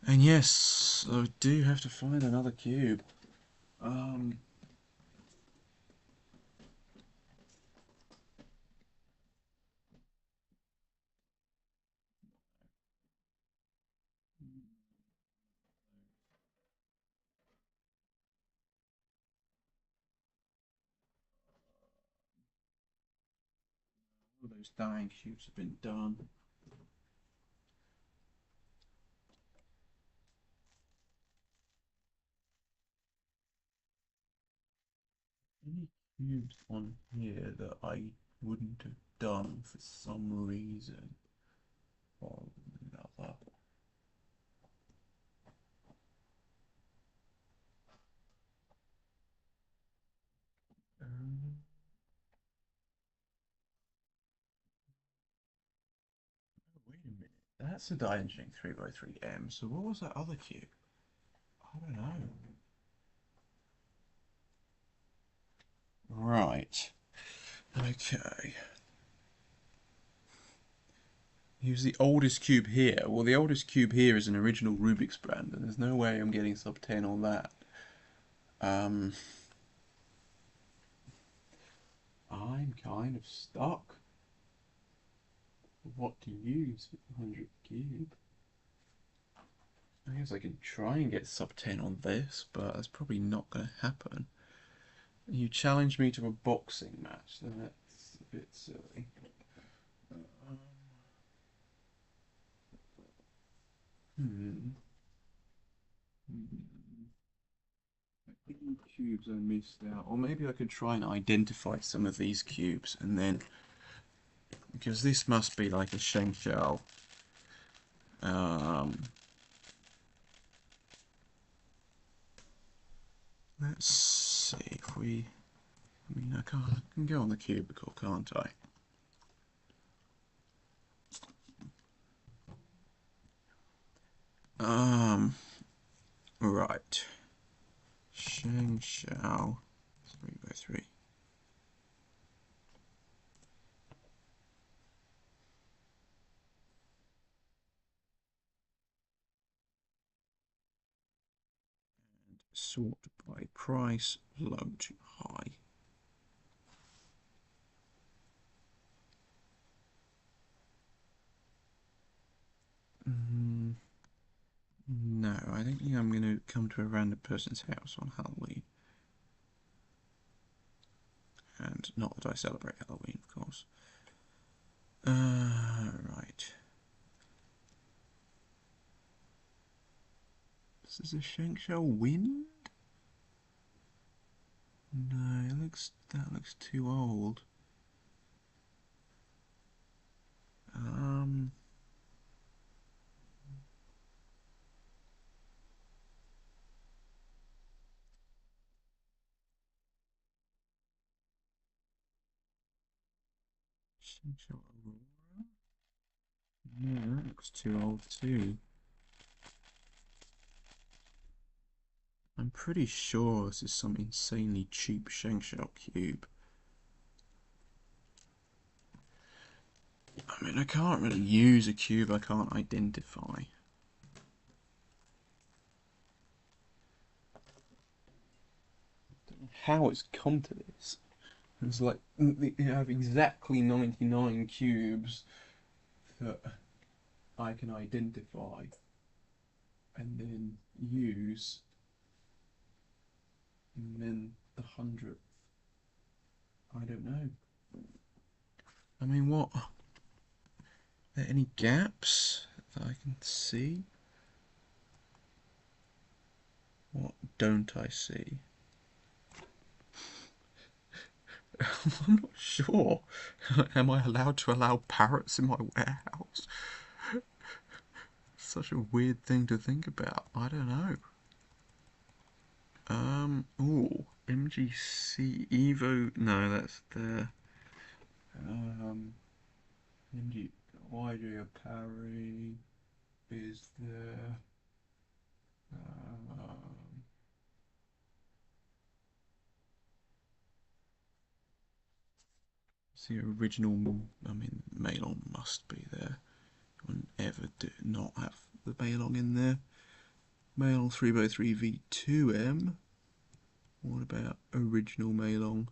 And yes, I do have to find another cube. Um, all those dying cubes have been done. Any cubes on here that I wouldn't have done for some reason or another? Um, oh, wait a minute. That's a Dying 3x3M. So what was that other cube? I don't know. Right. Okay. Use the oldest cube here. Well, the oldest cube here is an original Rubik's brand, and there's no way I'm getting sub-10 on that. I'm kind of stuck. What to use for the 100th cube? I guess I can try and get sub-10 on this, but that's probably not going to happen. You challenge me to a boxing match, then that's a bit silly. Um, hmm. Any cubes I missed out, or maybe I could try and identify some of these cubes, and then because this must be like a Shengshao. Um, let's see if we. I mean, I can go on the cubicle, can't I? Right. Shengshao 3x3. Sort by price, low to high. No, I don't think I'm going to come to a random person's house on Halloween. And not that I celebrate Halloween, of course. Right. This is a Shengshou Wind? No, that looks too old. Um, Shengshou Aurora? No, that looks too old too. I'm pretty sure this is some insanely cheap Shengshou cube. I mean, I can't really use a cube I can't identify. how it's come to this. It's like you have exactly 99 cubes that I can identify and then use, and then the 100th. I don't know. I mean, what? Are there any gaps that I can see? What don't I see? I'm not sure. Am I allowed to allow parrots in my warehouse? Such a weird thing to think about. I don't know. Ooh, MGC Evo. No, that's there. MG YJ Parry is there. Um, it's the original. I mean, Malon must be there. Wouldn't ever not have the Malon in there. Malon 3x3 V2M. What about original Malon?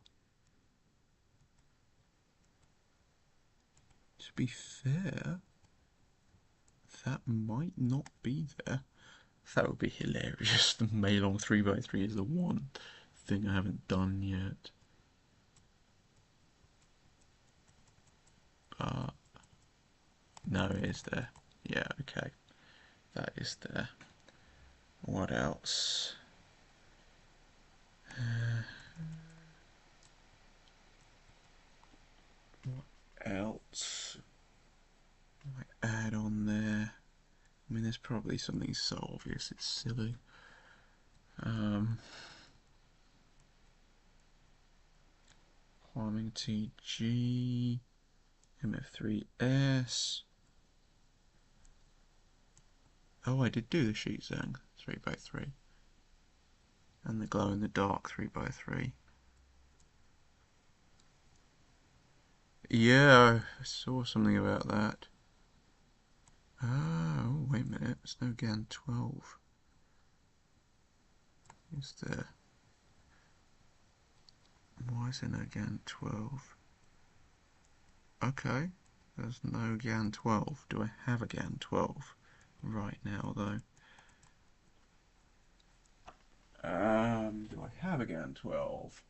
To be fair, that might not be there. That would be hilarious. The Malon 3x3 is the one thing I haven't done yet. But no, it is there. Yeah, okay. That is there. What else? What else? Might add on there. I mean, there's probably something so obvious it's silly. Farming TG, MF3S. Oh, I did do the Sheet Zang 3x3. And the glow in the dark 3x3. Yeah, I saw something about that. Oh, wait a minute, there's no GAN 12. Is there? Why is there no GAN 12? Okay, there's no GAN 12. Do I have a GAN 12 right now, though? Do I have a GAN 12?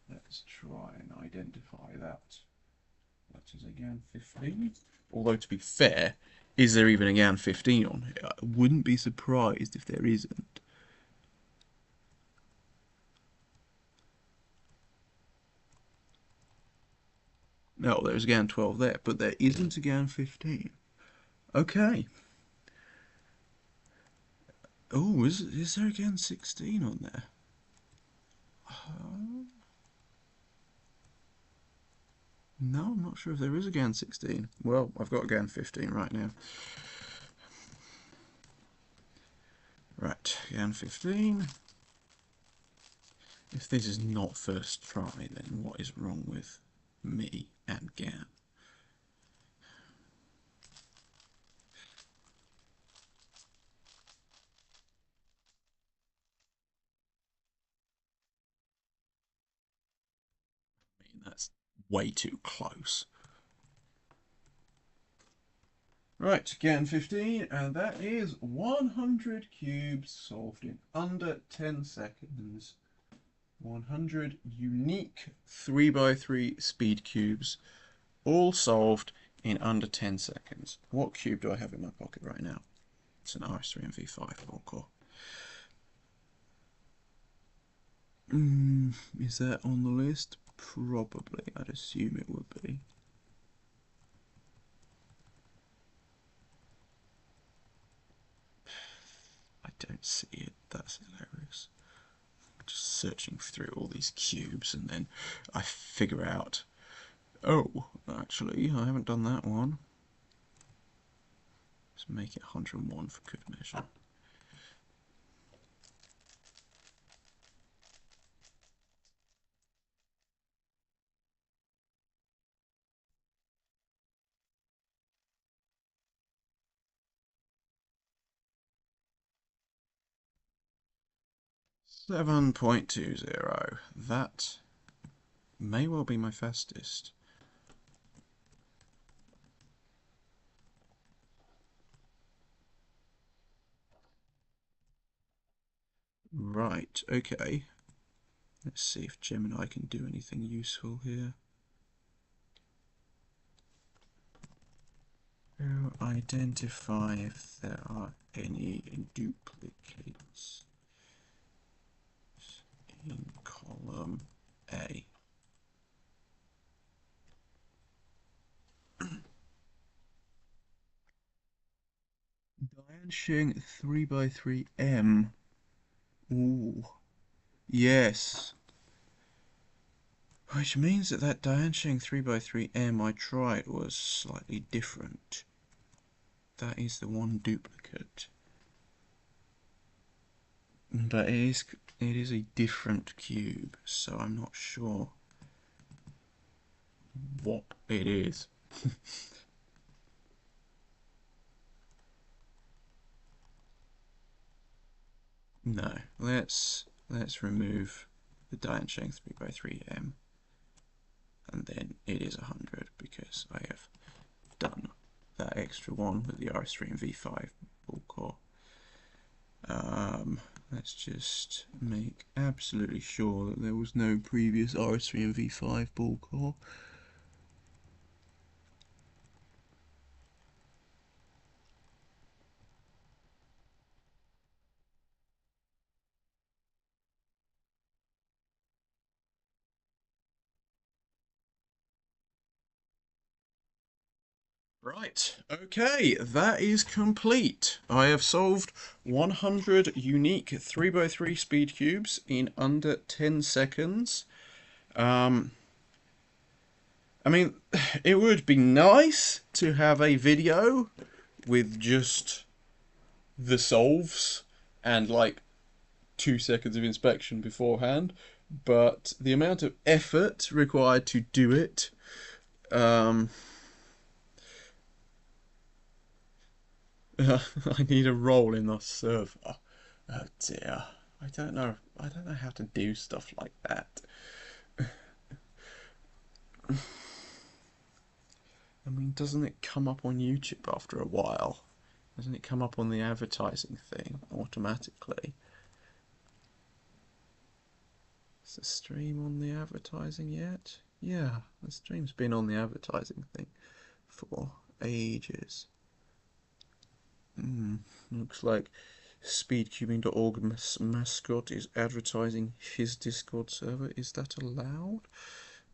Let's try and identify that. That is a GAN 15. Although, to be fair, is there even a GAN 15 on here? I wouldn't be surprised if there isn't. No, there's a GAN 12 there, but there isn't a GAN 15. Okay. Oh, is there a GAN 16 on there? No, I'm not sure if there is a GAN 16. Well, I've got a GAN 15 right now. Right, GAN 15. If this is not first try, then what is wrong with me and GAN? I mean, that's way too close. Right, GAN 15, and that is 100 cubes solved in under 10 seconds. 100 unique 3x3 speed cubes, all solved in under 10 seconds. What cube do I have in my pocket right now? It's an RS3 and V5 4-core. Is that on the list? Probably. I'd assume it would be. I don't see it. That's hilarious. Just searching through all these cubes and then I figure out, oh, actually, I haven't done that one. Let's make it 101 for good measure. 7.20. That may well be my fastest. Right, okay. Let's see if Gemini can do anything useful here. To identify if there are any duplicates in column A. Diansheng 3x3M. Ooh, yes. Which means that Diansheng 3x3M I tried was slightly different. That is the one duplicate. But it is a different cube, so I'm not sure what it is. No, let's remove the Diansheng 3x3M, and then it is 100 because I have done that extra one with the RS3 and V5 ball core. Let's just make absolutely sure that there was no previous RS3 and V5 ball core. Right, okay, that is complete. I have solved 100 unique 3x3 speed cubes in under 10 seconds. I mean, it would be nice to have a video with just the solves and like 2 seconds of inspection beforehand, but the amount of effort required to do it, I need a role in the server. Oh dear. I don't know how to do stuff like that. I mean, doesn't it come up on YouTube after a while? Doesn't it come up on the advertising thing automatically? Is the stream on the advertising yet? Yeah, the stream's been on the advertising thing for ages. Looks like speedcubing.org mascot is advertising his Discord server. Is that allowed?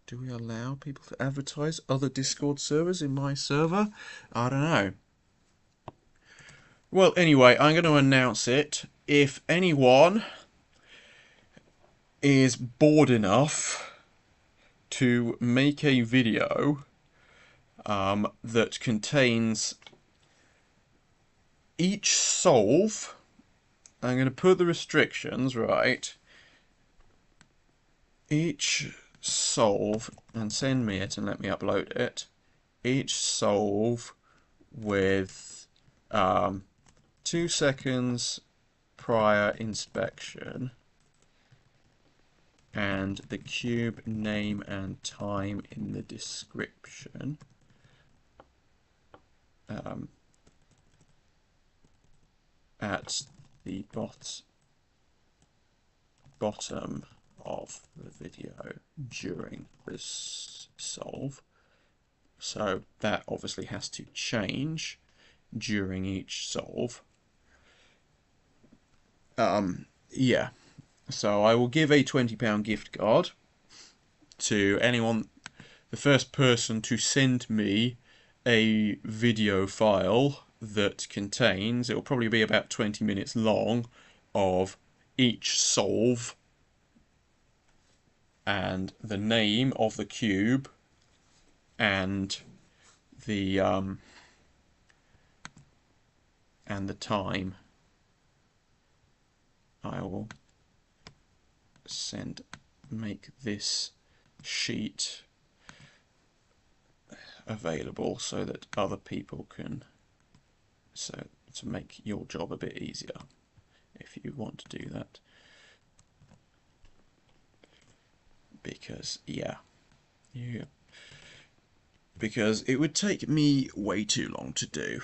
Do we allow people to advertise other Discord servers in my server? I don't know. Well, anyway, I'm going to announce it. If anyone is bored enough to make a video that contains each solve, I'm going to put the restrictions, right? Each solve, and send me it and let me upload it. Each solve with 2 seconds prior inspection and the cube name and time in the description. At the bottom of the video during this solve. So that obviously has to change during each solve. Yeah. So I will give a £20 gift card to anyone, the first person to send me a video file that contains, it will probably be about 20 minutes long, of each solve and the name of the cube and the time. I will make this sheet available so that other people can, to make your job a bit easier if you want to do that. because yeah, because it would take me way too long to do.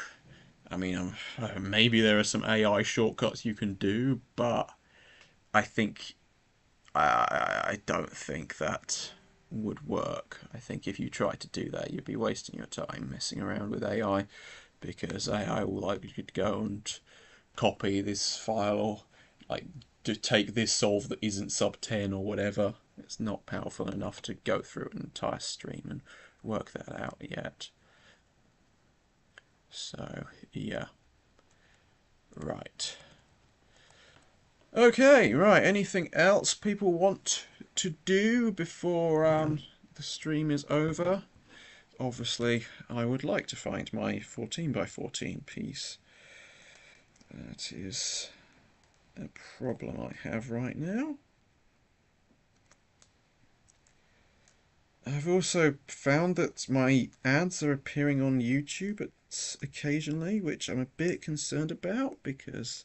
I mean, maybe there are some AI shortcuts you can do, but I think I don't think that would work. I think if you tried to do that, you'd be wasting your time messing around with AI, because AI will likely could go and copy this file, or like to take this solve that isn't sub-10 or whatever. It's not powerful enough to go through an entire stream and work that out yet. So yeah, right. Okay, right. Anything else people want to do before the stream is over? Obviously, I would like to find my 14 by 14 piece. That is a problem I have right now. I've also found that my ads are appearing on YouTube occasionally, which I'm a bit concerned about, because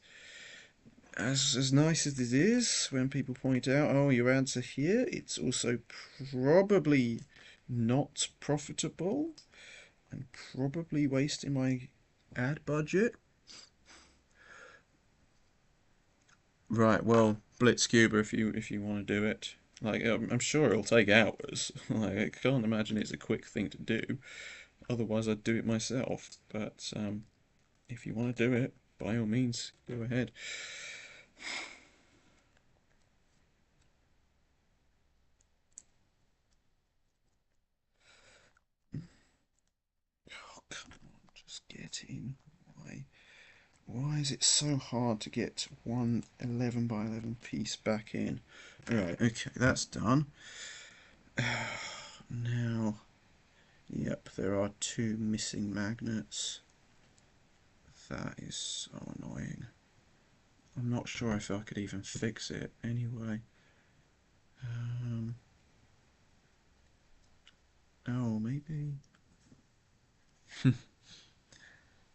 as nice as it is when people point out, oh, your ads are here, it's also probably not profitable and probably wasting my ad budget. Right, well, Blitzcuba if you want to do it. Like, I'm sure it'll take hours. Like, I can't imagine it's a quick thing to do. Otherwise, I'd do it myself. But if you want to do it, by all means, go ahead. Oh, come on, just get in. Why is it so hard to get one 11 by 11 piece back in? Right, okay, that's done. Now, yep, there are two missing magnets. That is so annoying. I'm not sure if I could even fix it anyway. Oh, maybe.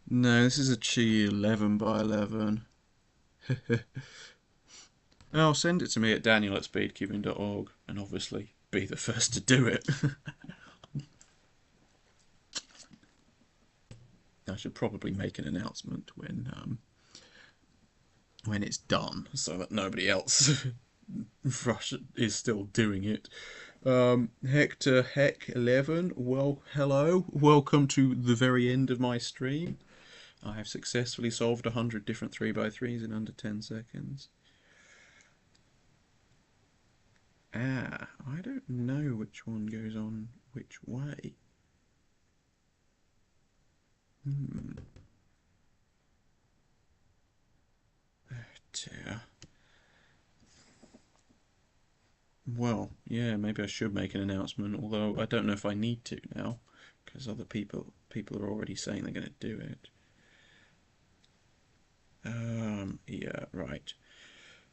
No, this is a Qi 11 by 11. Oh, send it to me at daniel@speedcubing.org, and obviously be the first to do it. I should probably make an announcement when it's done, so that nobody else is still doing it. Hector Heck 11, well, hello, welcome to the very end of my stream. I have successfully solved 100 different 3x3s in under 10 seconds. Ah, I don't know which one goes on which way. Oh dear. Well, yeah, maybe I should make an announcement, although I don't know if I need to now, because other people are already saying they're going to do it. Yeah, right.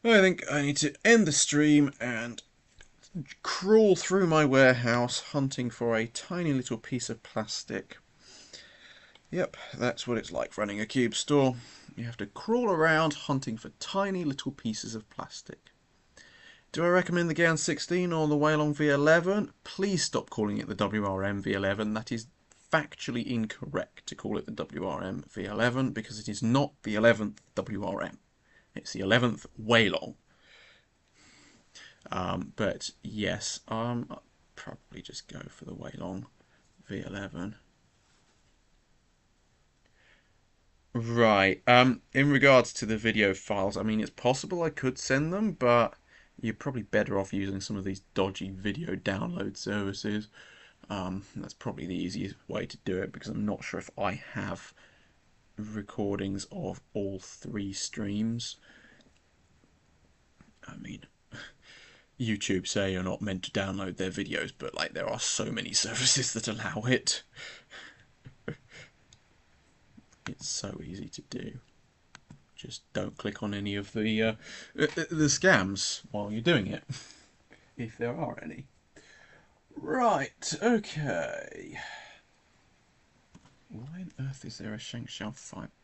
I think I need to end the stream and crawl through my warehouse hunting for a tiny little piece of plastic. Yep, that's what it's like running a cube store. You have to crawl around hunting for tiny little pieces of plastic. Do I recommend the GAN 16 or the Weilong V11? Please stop calling it the WRM V11. That is factually incorrect to call it the WRM V11, because it is not the 11th WRM. It's the 11th Weilong. But yes, I'll probably just go for the Weilong V11. Right. In regards to the video files, I mean, it's possible I could send them, but you're probably better off using some of these dodgy video download services. That's probably the easiest way to do it, because I'm not sure if I have recordings of all three streams. I mean, YouTube say you're not meant to download their videos, but like there are so many services that allow it. It's so easy to do. Just don't click on any of the scams while you're doing it, if there are any. Right, okay. Why on earth is there a Shengshao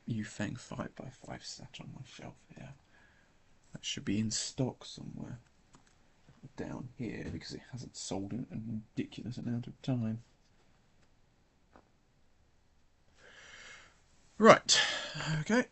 Yufeng 5x5 sat on my shelf here? That should be in stock somewhere. down here because it hasn't sold in a ridiculous amount of time. Right, okay.